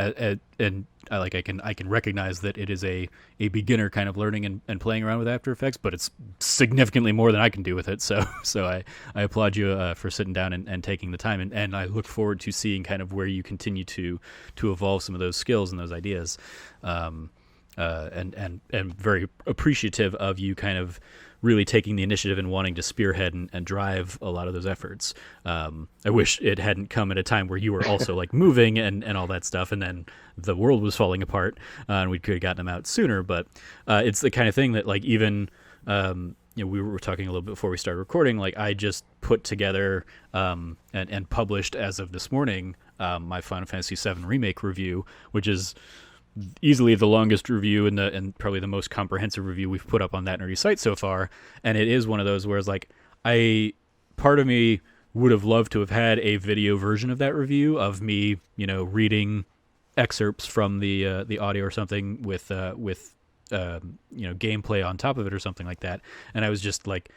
I can recognize that it is a beginner kind of learning and playing around with After Effects, but it's significantly more than I can do with it. So I applaud you for sitting down and taking the time, and I look forward to seeing kind of where you continue to evolve some of those skills and those ideas. And very appreciative of you kind of really taking the initiative and wanting to spearhead and drive a lot of those efforts. I wish it hadn't come at a time where you were also like moving and all that stuff, and then the world was falling apart, and we could have gotten them out sooner. But it's the kind of thing that like even we were talking a little bit before we started recording. Like I just put together and published as of this morning my Final Fantasy VII Remake review, which is easily the longest review and probably the most comprehensive review we've put up on That Nerdy Site so far. And it is one of those where it's like, part of me would have loved to have had a video version of that review of me, reading excerpts from the audio or something with gameplay on top of it or something like that. And I was just like,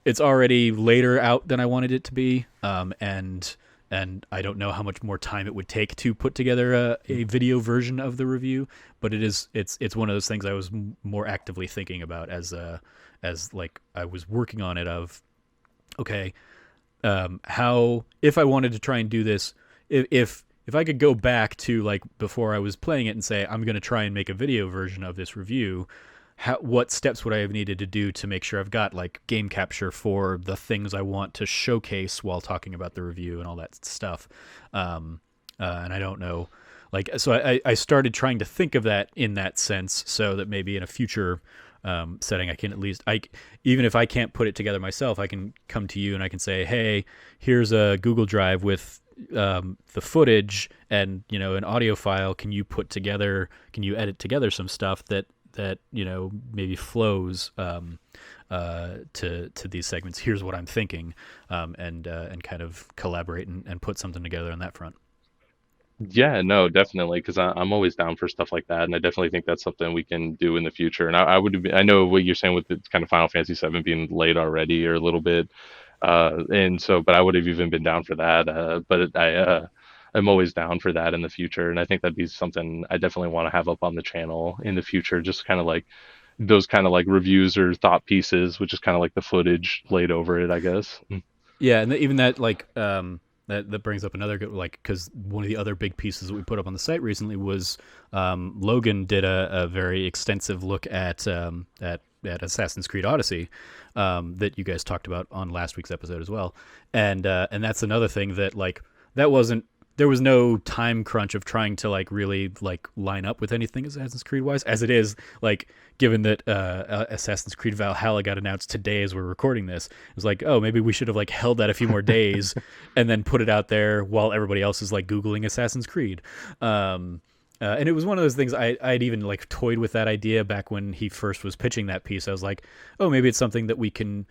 it's already later out than I wanted it to be, and I don't know how much more time it would take to put together a video version of the review. But it's one of those things I was more actively thinking about as like I was working on it. Of okay, how if I wanted to try and do this, if I could go back to like before I was playing it and say I'm going to try and make a video version of this review, what steps would I have needed to do to make sure I've got like game capture for the things I want to showcase while talking about the review and all that stuff. And I don't know, like, so I started trying to think of that in that sense, so that maybe in a future setting I can at least even if I can't put it together myself, I can come to you and I can say, hey, here's a Google Drive with the footage and an audio file. Can you edit together some stuff that maybe flows to these segments? Here's what I'm thinking, and kind of collaborate and put something together on that front. Yeah, no, definitely, because I'm always down for stuff like that, and I definitely think that's something we can do in the future. And I know what you're saying with the kind of Final Fantasy VII being late already or a little bit, and so, but I would have even been down for that. I'm always down for that in the future, and I think that'd be something I definitely want to have up on the channel in the future, just kind of like those kind of like reviews or thought pieces, which is kind of like the footage laid over it, I guess. Yeah, and even that like that brings up another good, like, because one of the other big pieces that we put up on the site recently was Logan did a very extensive look at Assassin's Creed Odyssey, that you guys talked about on last week's episode as well, and that's another thing that like that wasn't there was no time crunch of trying to like really like line up with anything Assassin's Creed wise, as it is like given that Assassin's Creed Valhalla got announced today as we're recording this. It was like, oh, maybe we should have like held that a few more days and then put it out there while everybody else is like Googling Assassin's Creed. And it was one of those things I'd even like toyed with that idea back when he first was pitching that piece. I was like, oh, maybe it's something that we can,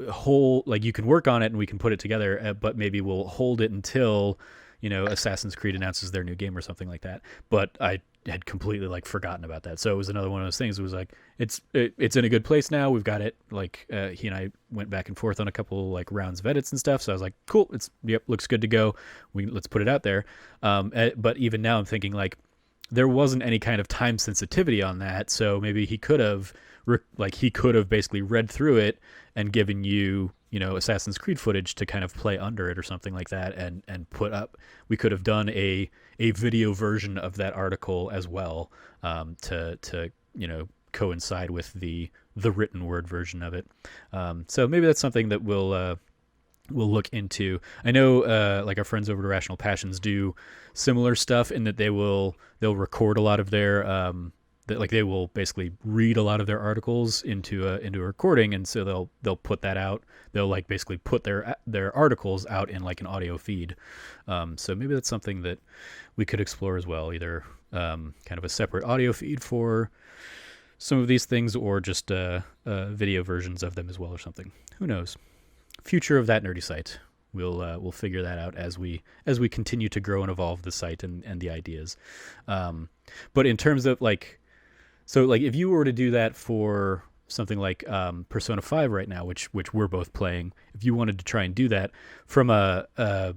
hold, like you can work on it and we can put it together, but maybe we'll hold it until, Assassin's Creed announces their new game or something like that. But I had completely like forgotten about that. So it was another one of those things. It was like, it's in a good place now. We've got it. Like he and I went back and forth on a couple like rounds of edits and stuff. So I was like, cool. Looks good to go. Let's put it out there. But even now I'm thinking like there wasn't any kind of time sensitivity on that. So maybe he could have basically read through it and given you, Assassin's Creed footage to kind of play under it or something like that, and put up. We could have done a video version of that article as well, to coincide with the written word version of it. So maybe that's something that we'll look into. I know like our friends over to Rational Passions do similar stuff in that they'll record a lot of their they will basically read a lot of their articles into a recording, and so they'll put that out. They'll like basically put their articles out in like an audio feed. So maybe that's something that we could explore as well, either kind of a separate audio feed for some of these things, or just video versions of them as well, or something. Who knows? Future of that nerdy site. We'll figure that out as we continue to grow and evolve the site and the ideas. But in terms of like, so like if you were to do that for something like Persona 5 right now, which we're both playing, if you wanted to try and do that from trying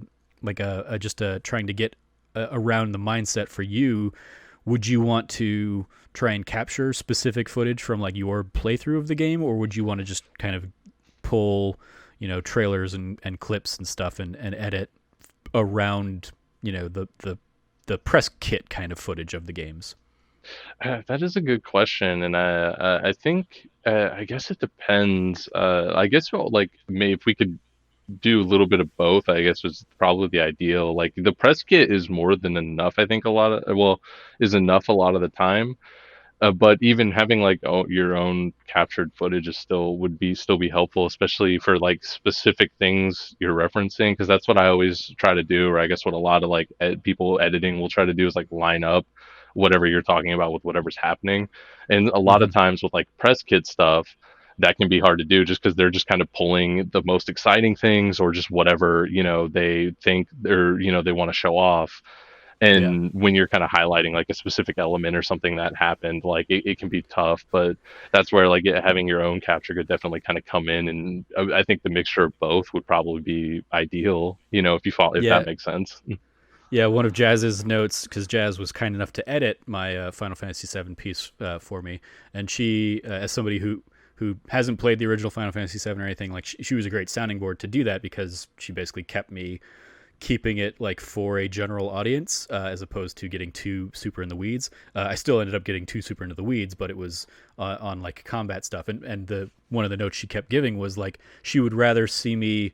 to get around the mindset for you, would you want to try and capture specific footage from like your playthrough of the game, or would you want to just kind of pull trailers and clips and stuff and edit around the press kit kind of footage of the games? That is a good question, and I think I guess it depends. I guess like maybe if we could do a little bit of both, I guess was probably the ideal. Like the press kit is more than enough. I think is enough a lot of the time. But even having like your own captured footage is still be helpful, especially for like specific things you're referencing, because that's what I always try to do, or I guess what a lot of like people editing will try to do is like line up whatever you're talking about with whatever's happening. And a lot Mm-hmm. of times with like press kit stuff, that can be hard to do just because they're just kind of pulling the most exciting things or just whatever they think they want to show off. Yeah. And when you're kind of highlighting like a specific element or something that happened, like it can be tough. But that's where like having your own capture could definitely kind of come in. And I think the mixture of both would probably be ideal, if you follow, if that Yeah. makes sense. Yeah, one of Jazz's notes, because Jazz was kind enough to edit my Final Fantasy VII piece for me, and she, as somebody who hasn't played the original Final Fantasy VII or anything, like she was a great sounding board to do that because she basically kept me keeping it like for a general audience as opposed to getting too super in the weeds. I still ended up getting too super into the weeds, but it was on like combat stuff. And the one of the notes she kept giving was like she would rather see me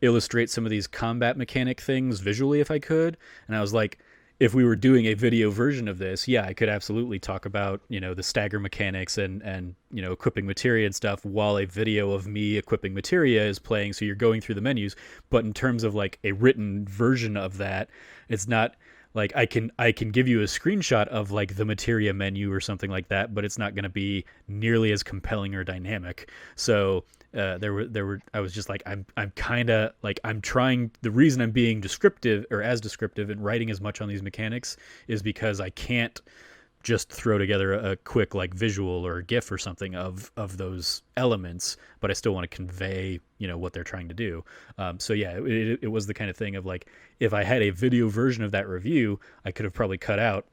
illustrate some of these combat mechanic things visually if I could. And I was like, if we were doing a video version of this, yeah, I could absolutely talk about, the stagger mechanics and equipping materia and stuff while a video of me equipping materia is playing. So you're going through the menus. But in terms of like a written version of that, it's not like I can give you a screenshot of like the materia menu or something like that, but it's not going to be nearly as compelling or dynamic. So there were I was just like I'm kind of like I'm trying. The reason I'm being descriptive or as descriptive and writing as much on these mechanics is because I can't just throw together a quick like visual or a GIF or something of those elements, but I still want to convey what they're trying to do. So yeah, it was the kind of thing of like if I had a video version of that review, I could have probably cut out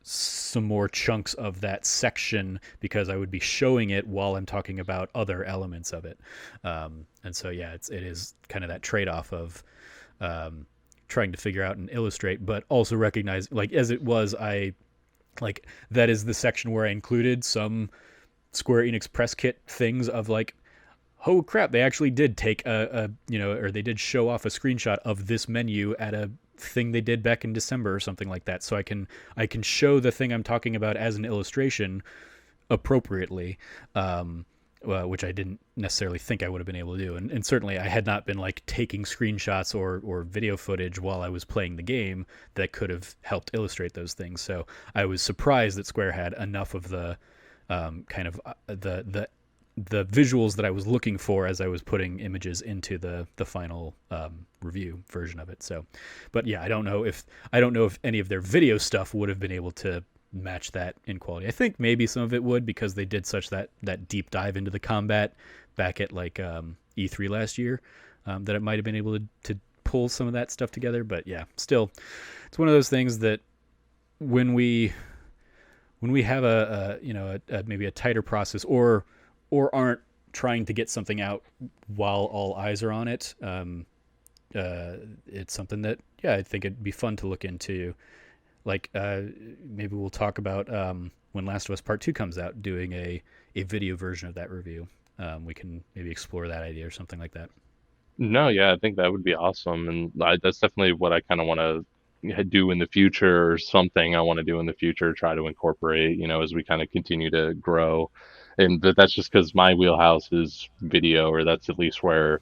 some more chunks of that section because I would be showing it while I'm talking about other elements of it. And so yeah, it is kind of that trade off of trying to figure out and illustrate, but also recognize like as it was I like that is the section where I included some Square Enix press kit things of like, oh crap, they actually did take or they did show off a screenshot of this menu at a thing they did back in December or something like that. So I can show the thing I'm talking about as an illustration appropriately. Which I didn't necessarily think I would have been able to do. And certainly I had not been like taking screenshots or video footage while I was playing the game that could have helped illustrate those things. So I was surprised that Square had enough of the kind of the visuals that I was looking for as I was putting images into the final review version of it. So, but yeah, I don't know if any of their video stuff would have been able to match that in quality. I think maybe some of it would because they did such that deep dive into the combat back at like E3 last year that it might have been able to pull some of that stuff together. But yeah, still, it's one of those things that when we have maybe a tighter process or aren't trying to get something out while all eyes are on it, it's something that yeah I think it'd be fun to look into. Like maybe we'll talk about when Last of Us Part 2 comes out, doing a video version of that review. We can maybe explore that idea or something like that. No, yeah, I think that would be awesome, and that's definitely what I kind of want to do in the future, or something I want to do in the future. Try to incorporate, as we kind of continue to grow, and that's just because my wheelhouse is video, or that's at least where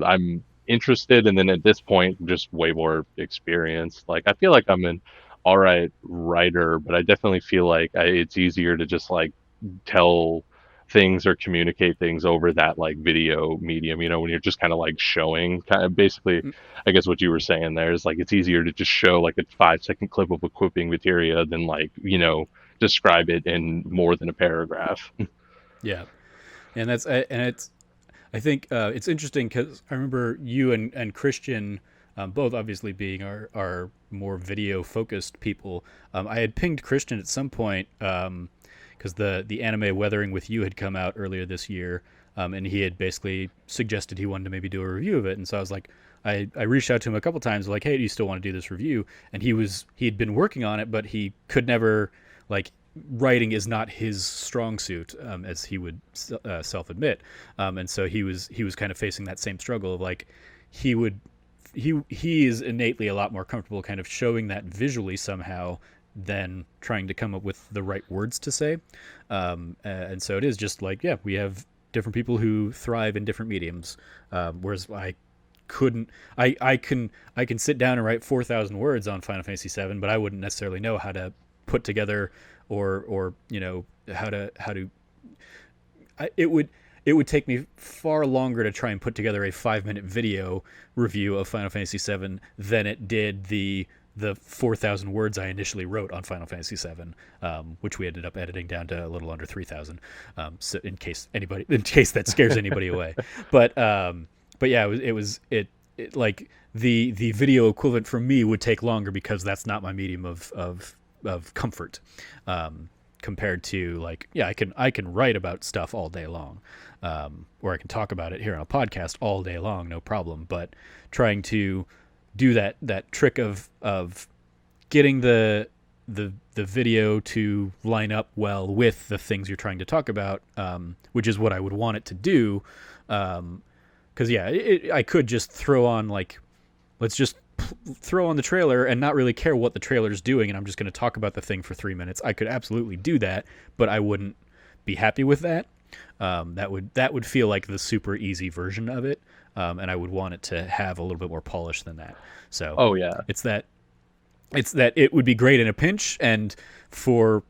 I'm interested. And then at this point, just way more experience. Like I feel like I'm an all right writer, but I definitely feel like it's easier to just like tell things or communicate things over that like video medium, when you're just kind of like showing kind of basically, Mm, I guess what you were saying there is like it's easier to just show like a 5-second clip of equipping materia than like, describe it in more than a paragraph. yeah, and it's I think it's interesting because I remember you and Christian, both obviously being our more video focused people. I had pinged Christian at some point because the anime Weathering with You had come out earlier this year, and he had basically suggested he wanted to maybe do a review of it. And so I was like, I reached out to him a couple times, like, hey, do you still want to do this review? And he'd been working on it, but he could never like writing is not his strong suit, as he would self admit, and so he was kind of facing that same struggle of like he would he is innately a lot more comfortable kind of showing that visually somehow than trying to come up with the right words to say, and so it is just like yeah we have different people who thrive in different mediums, whereas I couldn't I can sit down and write 4,000 words on Final Fantasy 7, but I wouldn't necessarily know how to put together or how to it would take me far longer to try and put together a 5-minute video review of Final Fantasy 7 than it did the the 4,000 words I initially wrote on Final Fantasy VII, which we ended up editing down to a little under 3,000. So in case that scares anybody away, but yeah, it like the video equivalent for me would take longer because that's not my medium of comfort. Compared to like, yeah, I can write about stuff all day long, or I can talk about it here on a podcast all day long, no problem. But trying to do that trick of getting the video to line up well with the things you're trying to talk about, which is what I would want it to do. Because yeah, I could just throw on like, let's just throw on the trailer and not really care what the trailer's doing, and I'm just going to talk about the thing for 3 minutes. I could absolutely do that, but I wouldn't be happy with that. That would feel like the super easy version of it, and I would want it to have a little bit more polish than that. So, Oh yeah. it's that it would be great in a pinch, and for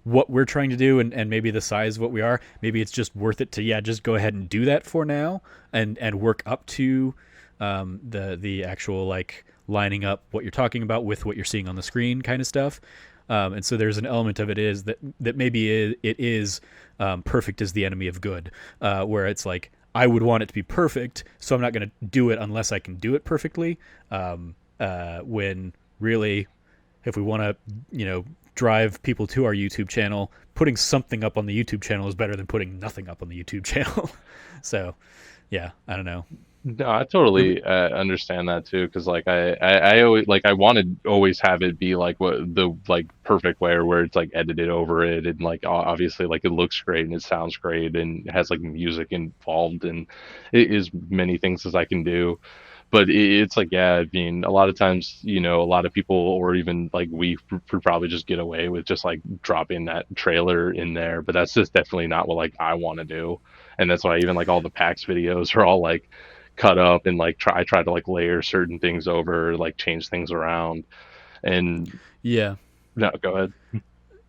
what we're trying to do, and maybe the size of what we are, maybe it's just worth it to just go ahead and do that for now, and work up to the actual like lining up what you're talking about with what you're seeing on the screen kind of stuff. And so there's an element of it is that maybe it is perfect is the enemy of good, where it's like I would want it to be perfect, so I'm not going to do it unless I can do it perfectly. When really, if we want to, drive people to our YouTube channel, putting something up on the YouTube channel is better than putting nothing up on the YouTube channel. So, yeah, I don't know. No, I totally understand that too, because like I always like I want to always have it be like what the like perfect way, or where it's like edited over it, and like obviously like it looks great and it sounds great and it has like music involved, and it is many things as I can do. But it's like, yeah, I mean, a lot of times, a lot of people, or even like we probably just get away with just like dropping that trailer in there, but that's just definitely not what like I want to do. And that's why even like all the PAX videos are all like cut up, and like I try to like layer certain things over, like change things around. And Yeah. no, go ahead.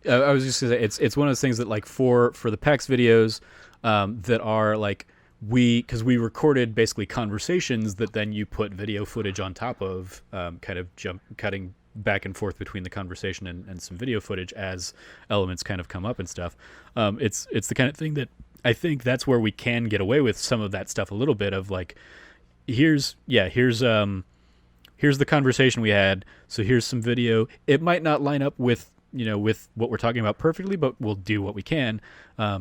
I was just gonna say it's one of those things that like for the PAX videos, that are like because we recorded basically conversations that then you put video footage on top of, kind of cutting back and forth between the conversation and some video footage as elements kind of come up and stuff. It's the kind of thing that I think that's where we can get away with some of that stuff a little bit of like, here's the conversation we had, so here's some video. It might not line up with with what we're talking about perfectly, but we'll do what we can.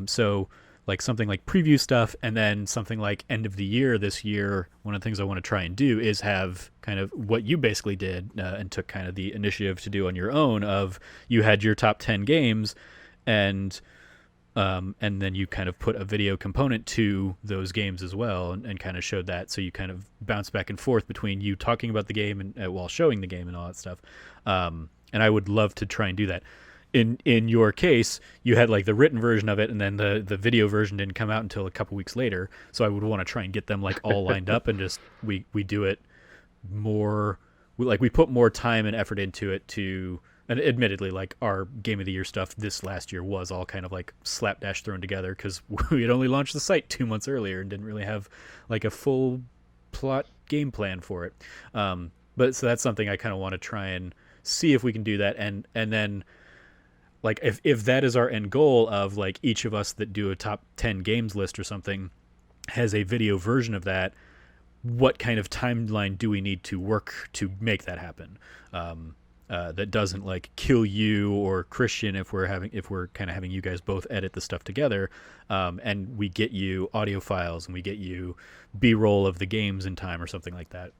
So like something like preview stuff, and then something like end of the year this year, one of the things I want to try and do is have kind of what you basically did, and took kind of the initiative to do on your own, of you had your top 10 games, and then you kind of put a video component to those games as well, and kind of showed that. So you kind of bounce back and forth between you talking about the game and while showing the game and all that stuff. And I would love to try and do that. In your case, you had like the written version of it, and then the video version didn't come out until a couple weeks later. So I would want to try and get them like all lined up, and just we do it more. We put more time and effort into it to. And admittedly, like our Game of the Year stuff this last year was all kind of like slapdash thrown together, because we had only launched the site 2 months earlier and didn't really have like a full plot game plan for it. But so that's something I kind of want to try and see if we can do that, and then like if that is our end goal of like each of us that do a top 10 games list or something has a video version of that, what kind of timeline do we need to work to make that happen? That doesn't like kill you or Christian if we're kind of having you guys both edit the stuff together, and we get you audio files and we get you B-roll of the games in time or something like that.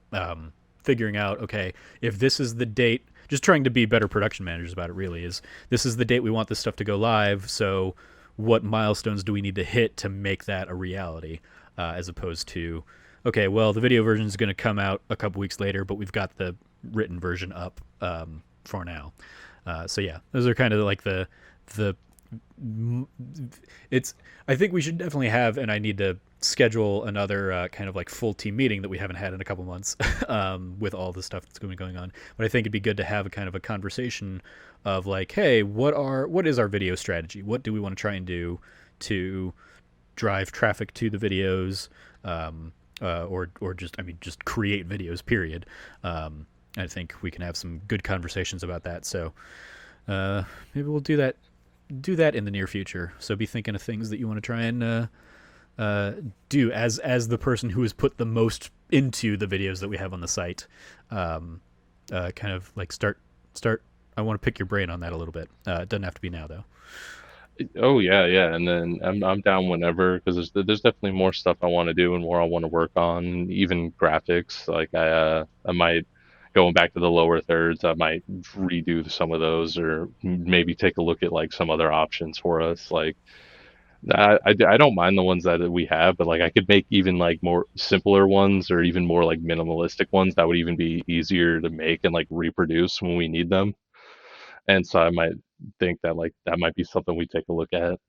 Figuring out, okay, if this is the date, just trying to be better production managers about it, really, is this is the date we want this stuff to go live, so what milestones do we need to hit to make that a reality, as opposed to, okay, well, the video version is going to come out a couple weeks later, but we've got the written version up for now. So yeah, those are kind of like the it's. I think we should definitely have, and I need to schedule another kind of like full team meeting that we haven't had in a couple months, with all the stuff that's going on. But I think it'd be good to have a kind of a conversation of like, hey, what is our video strategy? What do we want to try and do to drive traffic to the videos, or just, I mean, just create videos, period. I think we can have some good conversations about that. So maybe we'll do that in the near future. So be thinking of things that you want to try and do as the person who has put the most into the videos that we have on the site. Um, kind of like start. I want to pick your brain on that a little bit. It doesn't have to be now though. Oh yeah, yeah, and then I'm down whenever because there's definitely more stuff I want to do and more I want to work on, even graphics. Like I might going back to the lower thirds, I might redo some of those or maybe take a look at like some other options for us. Like I don't mind the ones that we have, but like I could make even like more simpler ones or even more like minimalistic ones that would even be easier to make and like reproduce when we need them. And so I might think that like that might be something we take a look at.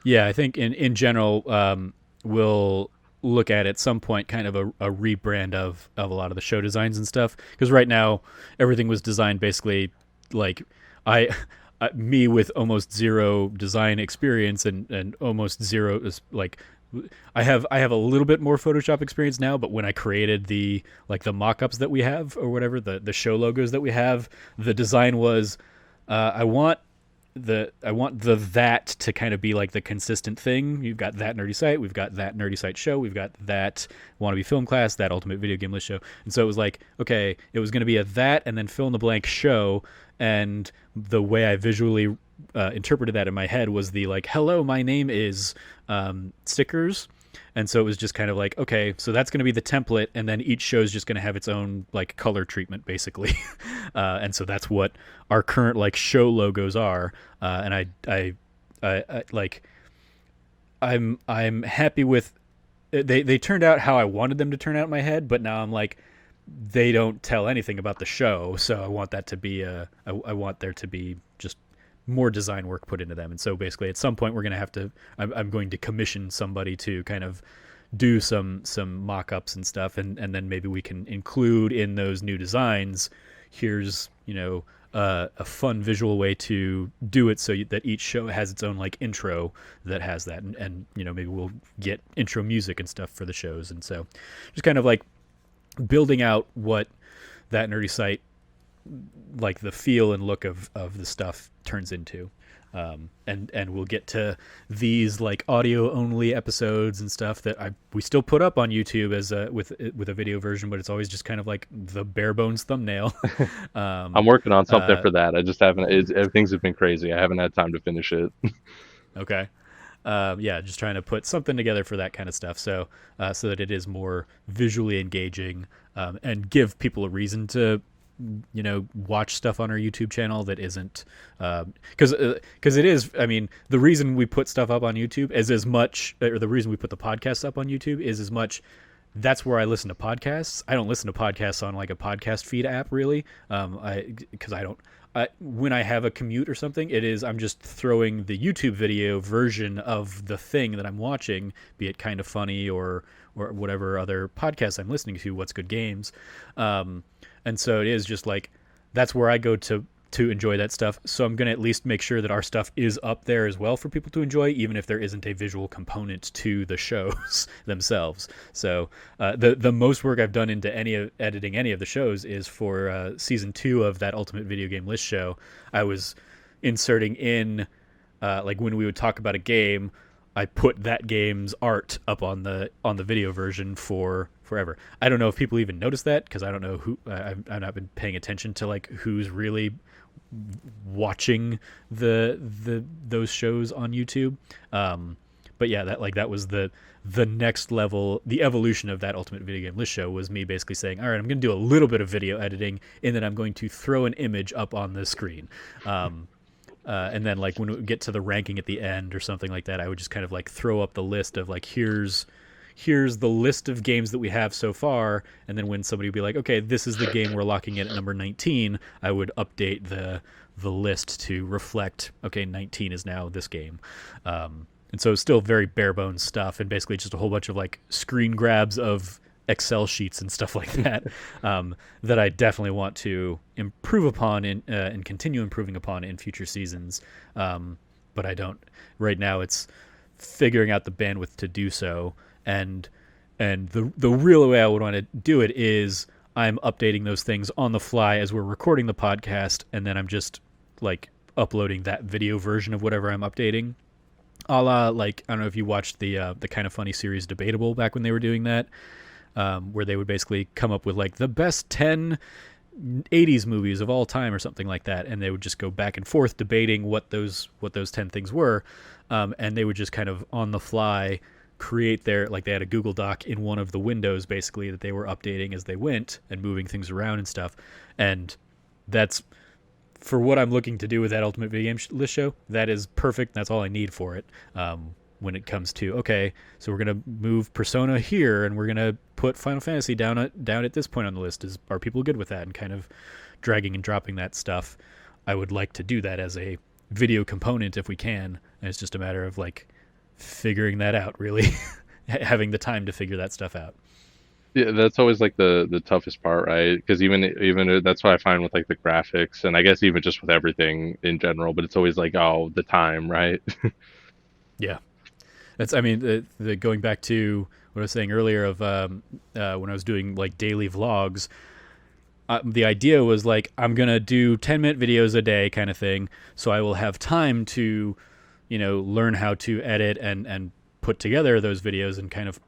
Yeah, I think in general, we'll look at some point kind of a rebrand of a lot of the show designs and stuff. Because right now, everything was designed basically like I, me with almost zero design experience and almost zero like I have a little bit more Photoshop experience now, but when I created the mock-ups that we have or whatever the show logos that we have, the design was I want the that to kind of be like the consistent thing. You've got that nerdy site, we've got that nerdy site show, we've got that wannabe film class, that ultimate video game list show, and so it was like okay, it was going to be a that and then fill in the blank show, and the way I visually interpreted that in my head was the like hello, my name is stickers. And so it was just kind of like, okay, so that's going to be the template, and then each show is just going to have its own like color treatment, basically. And so that's what our current like show logos are. And I like, I'm happy with. They turned out how I wanted them to turn out in my head, but now I'm like, they don't tell anything about the show, so I want that to be I want there to be just more design work put into them. And so basically at some point we're going to have to I'm going to commission somebody to kind of do some mock-ups and stuff, and then maybe we can include in those new designs, here's a fun visual way to do it so that each show has its own like intro that has that, and maybe we'll get intro music and stuff for the shows. And so just kind of like building out what that nerdy site, like the feel and look of the stuff turns into. And we'll get to these like audio only episodes and stuff that we still put up on YouTube as with a video version, but it's always just kind of like the bare bones thumbnail. I'm working on something for that. I just haven't. Things have been crazy. I haven't had time to finish it. Okay. Yeah, just trying to put something together for that kind of stuff, so so that it is more visually engaging, and give people a reason to watch stuff on our YouTube channel that isn't because it is. I mean, the reason we put stuff up on YouTube is as much, or the reason we put the podcast up on YouTube is as much. That's where I listen to podcasts. I don't listen to podcasts on like a podcast feed app really. Because I don't. When I have a commute or something, I'm just throwing the YouTube video version of the thing that I'm watching, be it Kind of Funny or whatever other podcast I'm listening to, What's Good Games. And so it is just like that's where I go to enjoy that stuff. So I'm going to at least make sure that our stuff is up there as well for people to enjoy, even if there isn't a visual component to the shows themselves. So the most work I've done into editing any of the shows is for season 2 of that Ultimate Video Game List show. I was inserting in like when we would talk about a game, I put that game's art up on the video version for forever. I don't know if people even notice that because I don't know who. I've not been paying attention to like who's really watching those shows on YouTube. But yeah, that was the next level. The evolution of that Ultimate Video Game List show was me basically saying, all right, I'm going to do a little bit of video editing, and then I'm going to throw an image up on the screen. And then like when we get to the ranking at the end or something like that, I would just kind of like throw up the list of like here's the list of games that we have so far, and then when somebody would be like, okay, this is the game we're locking in at number 19, I would update the list to reflect, okay, 19 is now this game. And so it's still very bare bones stuff, and basically just a whole bunch of like screen grabs of Excel sheets and stuff like that, that I definitely want to improve upon and continue improving upon in future seasons. But I don't right now. It's figuring out the bandwidth to do so, and the real way I would want to do it is I'm updating those things on the fly as we're recording the podcast, and then I'm just like uploading that video version of whatever I'm updating. A la, like, I don't know if you watched the Kind of Funny series Debatable back when they were doing that, where they would basically come up with like the best 10 '80s movies of all time or something like that, and they would just go back and forth debating what those 10 things were, and they would just kind of on the fly create their, like, they had a Google Doc in one of the windows basically that they were updating as they went and moving things around and stuff. And that's, for what I'm looking to do with that Ultimate Video Game List show, that is perfect. That's all I need for it. When it comes to, okay, so we're gonna move Persona here, and we're gonna put Final Fantasy down at this point on the list. Are people good with that? And kind of dragging and dropping that stuff. I would like to do that as a video component if we can. And it's just a matter of like figuring that out, really, having the time to figure that stuff out. Yeah, that's always like the toughest part, right? Because even that's what I find with like the graphics, and I guess even just with everything in general. But it's always like, oh, the time, right? Yeah. That's, I mean, the going back to what I was saying earlier of when I was doing like daily vlogs, the idea was like, I'm gonna do 10-minute videos a day, kind of thing, so I will have time to, learn how to edit and put together those videos and kind of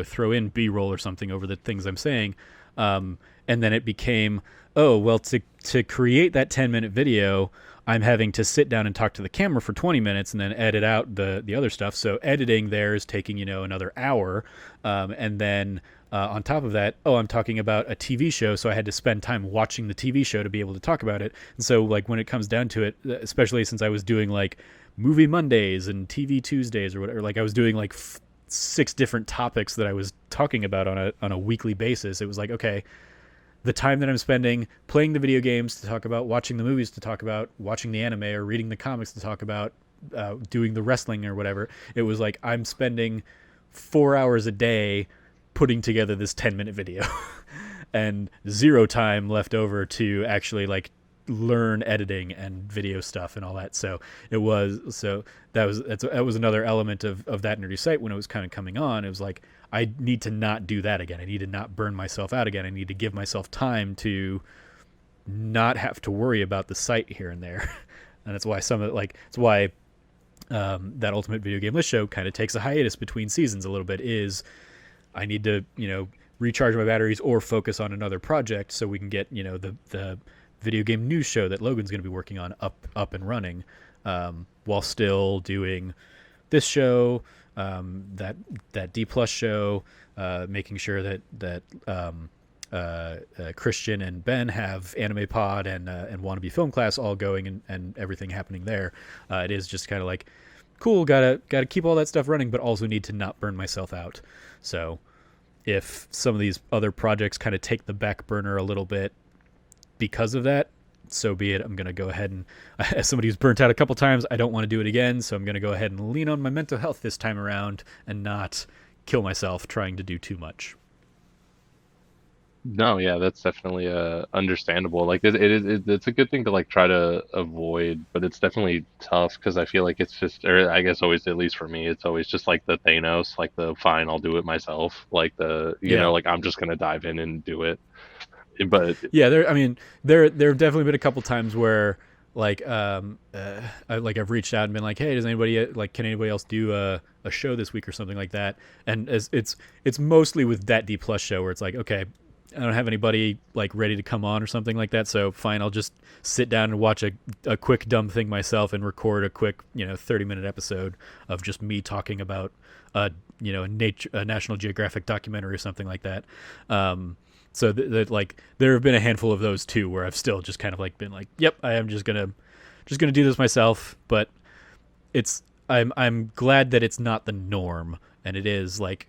throw in B-roll or something over the things I'm saying, and then it became, oh well, to create that 10-minute video, I'm having to sit down and talk to the camera for 20 minutes and then edit out the other stuff. So editing there is taking, another hour. And then on top of that, I'm talking about a TV show. So I had to spend time watching the TV show to be able to talk about it. And so, like, when it comes down to it, especially since I was doing like Movie Mondays and TV Tuesdays or whatever, like I was doing like 6 different topics that I was talking about on a weekly basis. It was like, okay, the time that I'm spending playing the video games to talk about, watching the movies to talk about, watching the anime or reading the comics to talk about, doing the wrestling or whatever, it was like I'm spending 4 hours a day putting together this 10-minute video and 0 time left over to actually like learn editing and video stuff and all that. So that was another element of that nerdy site when it was kind of coming on. It was like, I need to not do that again. I need to not burn myself out again. I need to give myself time to not have to worry about the site here and there. And that's why it's why that Ultimate Video Game List show kind of takes a hiatus between seasons a little bit. Is I need to recharge my batteries or focus on another project so we can get the video game news show that Logan's going to be working on up and running, while still doing this show, that D Plus show, making sure that Christian and Ben have Anime Pod and Wannabe Film Class all going, and everything happening there. It is just kind of like, cool, gotta keep all that stuff running, but also need to not burn myself out. So if some of these other projects kind of take the back burner a little bit because of that, so be it. I'm going to go ahead and, as somebody who's burnt out a couple times, I don't want to do it again. So I'm going to go ahead and lean on my mental health this time around and not kill myself trying to do too much. No, yeah, that's definitely understandable. Like it's a good thing to like try to avoid, but it's definitely tough because I feel like it's just, or I guess always, at least for me, it's always just like the Thanos, like the fine, I'll do it myself, like Yeah. like I'm just gonna dive in and do it. But Yeah. There have definitely been a couple times where like, I've reached out and been like, hey, can anybody else do a show this week or something like that? And it's mostly with that D Plus show where it's like, okay, I don't have anybody like ready to come on or something like that. So fine, I'll just sit down and watch a quick dumb thing myself and record a quick 30-minute episode of just me talking about a National Geographic documentary or something like that. So like there have been a handful of those too where I've still just kind of like been like, yep, I am just gonna do this myself. But I'm glad that it's not the norm, and it is like,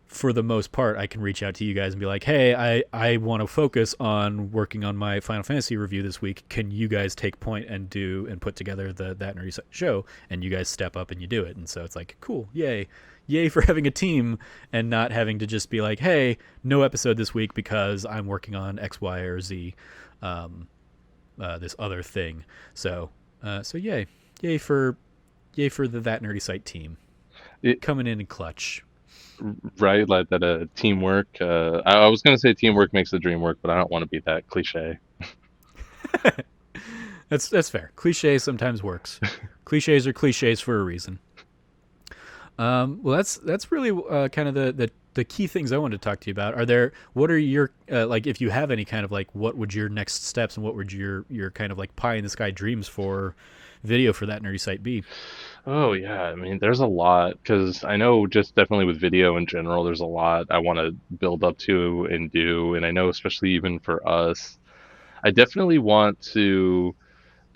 for the most part, I can reach out to you guys and be like, hey, I want to focus on working on my Final Fantasy review this week. Can you guys take point and put together that nerdy show? And you guys step up and you do it. And so it's like, cool, yay for having a team and not having to just be like, hey, no episode this week because I'm working on X, Y, or Z, this other thing. So yay for the That Nerdy Site team it, coming in clutch. right? Like that teamwork. I was gonna say teamwork makes the dream work, but I don't want to be that cliche. That's fair. Cliche sometimes works. Cliches are cliches for a reason. Well, that's really kind of the key things I wanted to talk to you about. What are your like, if you have any kind of like, what would your next steps and what would your kind of like pie in the sky dreams for video for that nerdy site be? Oh yeah, I mean, there's a lot because I know just definitely with video in general, there's a lot I want to build up to and do, and I know especially even for us, I definitely want to.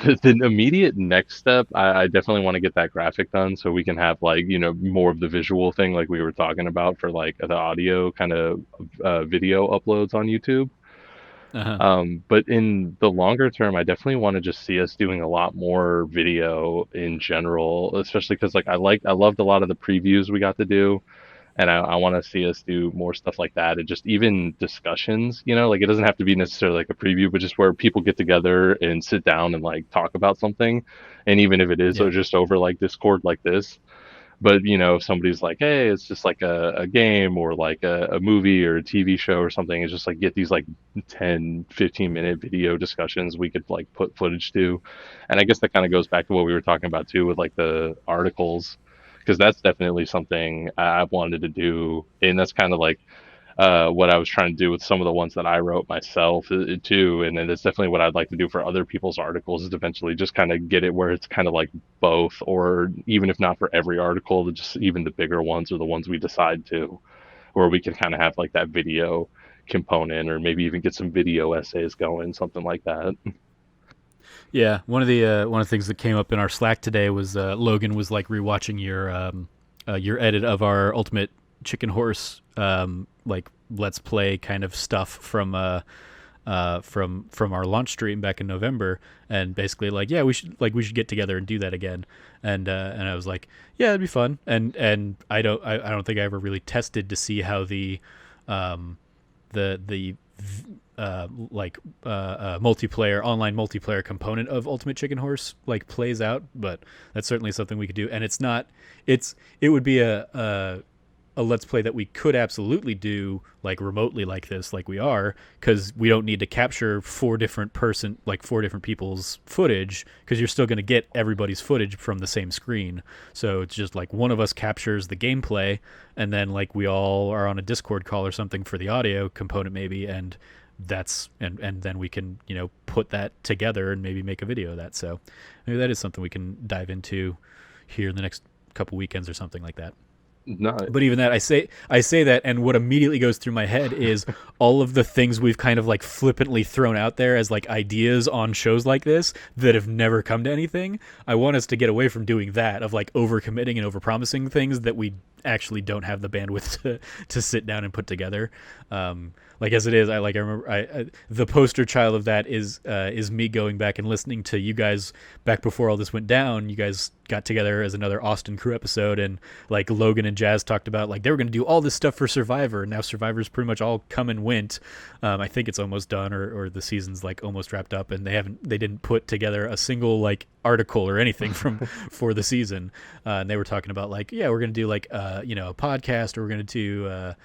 The immediate next step, I definitely want to get that graphic done so we can have like, more of the visual thing like we were talking about for like the audio kind of video uploads on YouTube. Uh huh. But in the longer term, I definitely want to just see us doing a lot more video in general, especially because like I loved a lot of the previews we got to do, and I want to see us do more stuff like that, and just even discussions. Like it doesn't have to be necessarily like a preview, but just where people get together and sit down and like talk about something, and even if it is Yeah. just over like Discord like this. But if somebody's like, hey, it's just like a game or like a movie or a TV show or something, it's just like get these like 10-15 minute video discussions we could like put footage to. And I guess that kind of goes back to what we were talking about too with like the articles, because that's definitely something I've wanted to do. And that's kind of like what I was trying to do with some of the ones that I wrote myself too. And then it's definitely what I'd like to do for other people's articles is eventually just kind of get it where it's kind of like both, or even if not for every article, just even the bigger ones or the ones we decide to, where we can kind of have like that video component, or maybe even get some video essays going, something like that. Yeah, one of the things that came up in our Slack today was Logan was like rewatching your edit of our Ultimate Chicken Horse like Let's Play kind of stuff from our launch stream back in November, and basically like, yeah, we should get together and do that again. And I was like, yeah, it'd be fun. And I don't think I ever really tested to see how um, the multiplayer online multiplayer component of Ultimate Chicken Horse like plays out, but that's certainly something we could do. And it would be a let's play that we could absolutely do like remotely like this, like we are, because we don't need to capture four different people's footage, because you're still going to get everybody's footage from the same screen. So it's just like one of us captures the gameplay, and then like we all are on a Discord call or something for the audio component maybe, and then we can put that together and maybe make a video of that. So maybe that is something we can dive into here in the next couple weekends or something like that. No, But even that, I say that, and what immediately goes through my head is all of the things we've kind of like flippantly thrown out there as like ideas on shows like this that have never come to anything. I want us to get away from doing that, of like overcommitting and overpromising things that we actually don't have the bandwidth to sit down and put together. Like as it is, I remember the poster child of that is me going back and listening to you guys back before all this went down. You guys got together as another Austin Crew episode, and like Logan and Jazz talked about like they were going to do all this stuff for Survivor, and now Survivor's pretty much all come and went. I think it's almost done, or the season's like almost wrapped up, and they didn't put together a single like article or anything from for the season. And they were talking about like, yeah, we're going to do like a podcast, or we're going to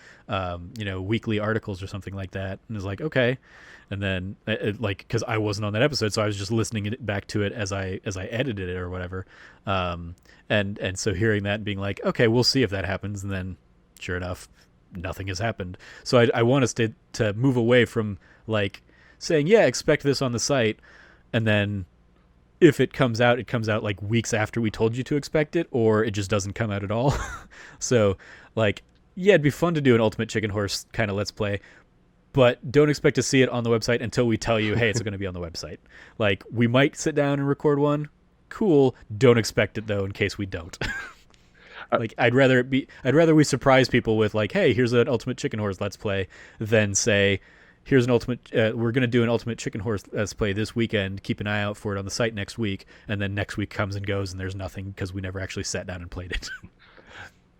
do weekly articles or something like that. And it's like, okay. And then like, because I wasn't on that episode, so I was just listening back to it as I edited it or whatever. And so hearing that and being like, okay, we'll see if that happens. And then sure enough, nothing has happened. So I want us to move away from like saying, yeah, expect this on the site, and then if it comes out like weeks after we told you to expect it, or it just doesn't come out at all. So like, yeah, it'd be fun to do an Ultimate Chicken Horse kind of let's play, but don't expect to see it on the website until we tell you, hey, it's going to be on the website. Like, we might sit down and record one. Cool. Don't expect it though, in case we don't. I, Like, I'd rather we surprise people with like, hey, here's an Ultimate Chicken Horse let's play, than say, here's an ultimate. We're gonna do an Ultimate Chicken Horse let's play this weekend. Keep an eye out for it on the site next week, and then next week comes and goes, and there's nothing because we never actually sat down and played it.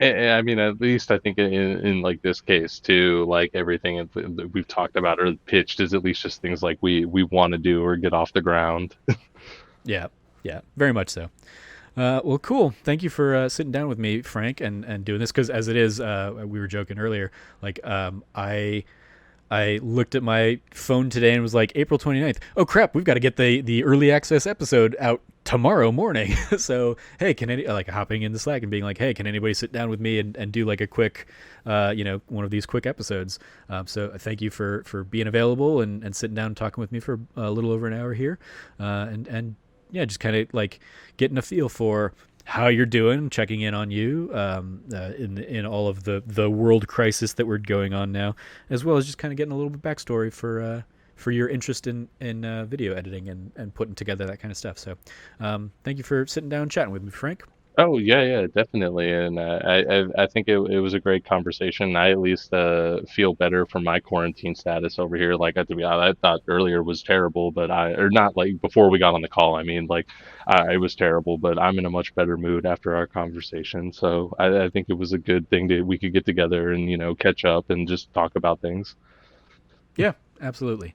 I mean, at least I think in like this case too, like everything that we've talked about or pitched is at least just things like we want to do or get off the ground. Yeah, yeah, very much so. Well, cool. Thank you for sitting down with me, Frank, and doing this because as it is, we were joking earlier. Like, I looked at my phone today and was like April 29th. Oh crap, we've got to get the early access episode out tomorrow morning. So hey, can any like hopping in the Slack and being like, hey, can anybody sit down with me and do like a quick, one of these quick episodes? So thank you for being available and sitting down and talking with me for a little over an hour here, and yeah, just kind of like getting a feel for how you're doing, checking in on you in all of the world crisis that we're going on now, as well as just kind of getting a little bit backstory for your interest in video editing and putting together that kind of stuff. So, thank you for sitting down and chatting with me, Frank. Oh yeah, yeah, definitely. And I think it was a great conversation. I at least feel better for my quarantine status over here. Like to be honest, I thought earlier was terrible, but or not like before we got on the call. I mean, like it was terrible, but I'm in a much better mood after our conversation. So I think it was a good thing that we could get together and catch up and just talk about things. Yeah, absolutely.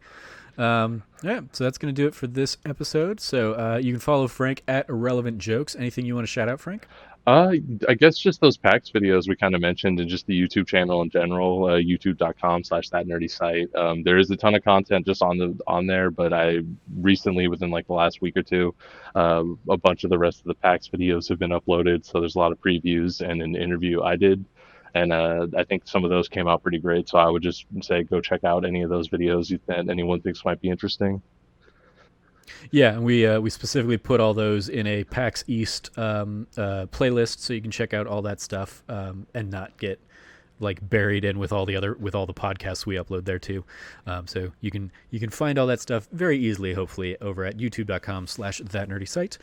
Yeah, so that's going to do it for this episode. So you can follow Frank at Irrelevant Jokes. Anything you want to shout out, Frank? Uh, I guess just those PAX videos we kind of mentioned and just the YouTube channel in general, youtube.com/that nerdy site. There is a ton of content just on there, but I recently, within like the last week or two, a bunch of the rest of the PAX videos have been uploaded. So there's a lot of previews and an interview I did. And I think some of those came out pretty great. So I would just say go check out any of those videos that anyone thinks might be interesting. Yeah, and we specifically put all those in a PAX East playlist, so you can check out all that stuff and not get like buried in with all the podcasts we upload there too. So you can find all that stuff very easily, hopefully, over at youtube.com/that nerdy site.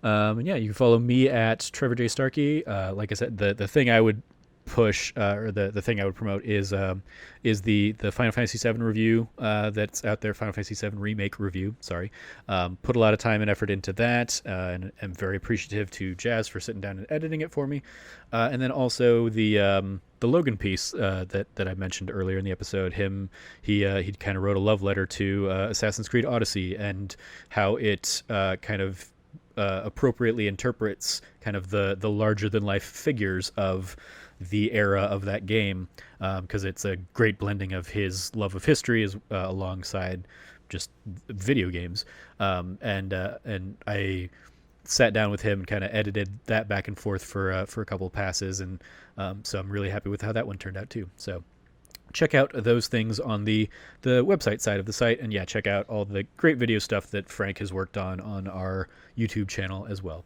And yeah, you can follow me at Trevor J Starkey. Like I said, the thing I would push or the thing I would promote is the Final Fantasy VII review that's out there. Final Fantasy VII remake review. Sorry, put a lot of time and effort into that, and I'm very appreciative to Jazz for sitting down and editing it for me. And then also the Logan piece that I mentioned earlier in the episode. He kind of wrote a love letter to Assassin's Creed Odyssey and how it kind of appropriately interprets kind of the larger than life figures of the era of that game, because it's a great blending of his love of history alongside just video games, and I sat down with him and kind of edited that back and forth for a couple of passes, and so I'm really happy with how that one turned out too. So check out those things on the website side of the site, and yeah, check out all the great video stuff that Frank has worked on our YouTube channel as well.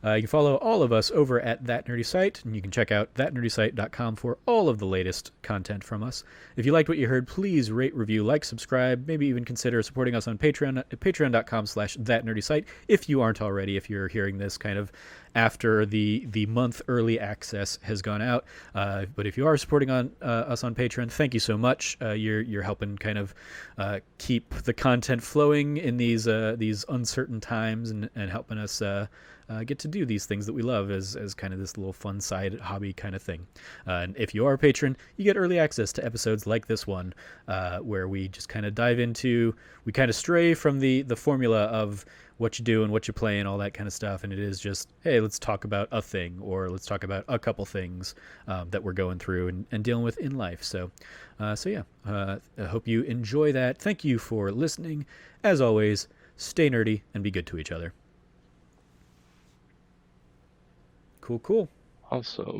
You can follow all of us over at That Nerdy Site, and you can check out thatnerdysite.com for all of the latest content from us. If you liked what you heard, please rate, review, like, subscribe, maybe even consider supporting us on Patreon at patreon.com/thatnerdysite if you aren't already, if you're hearing this kind of after the month early access has gone out. But if you are supporting us on Patreon, thank you so much. You're helping kind of keep the content flowing in these uncertain times, and helping us get to do these things that we love as kind of this little fun side hobby kind of thing. And if you are a patron, you get early access to episodes like this one, where we just kind of we kind of stray from the formula of what you do and what you play and all that kind of stuff. And it is just, hey, let's talk about a thing, or let's talk about a couple things that we're going through and dealing with in life. So yeah, I hope you enjoy that. Thank you for listening. As always, stay nerdy and be good to each other. Cool. Awesome.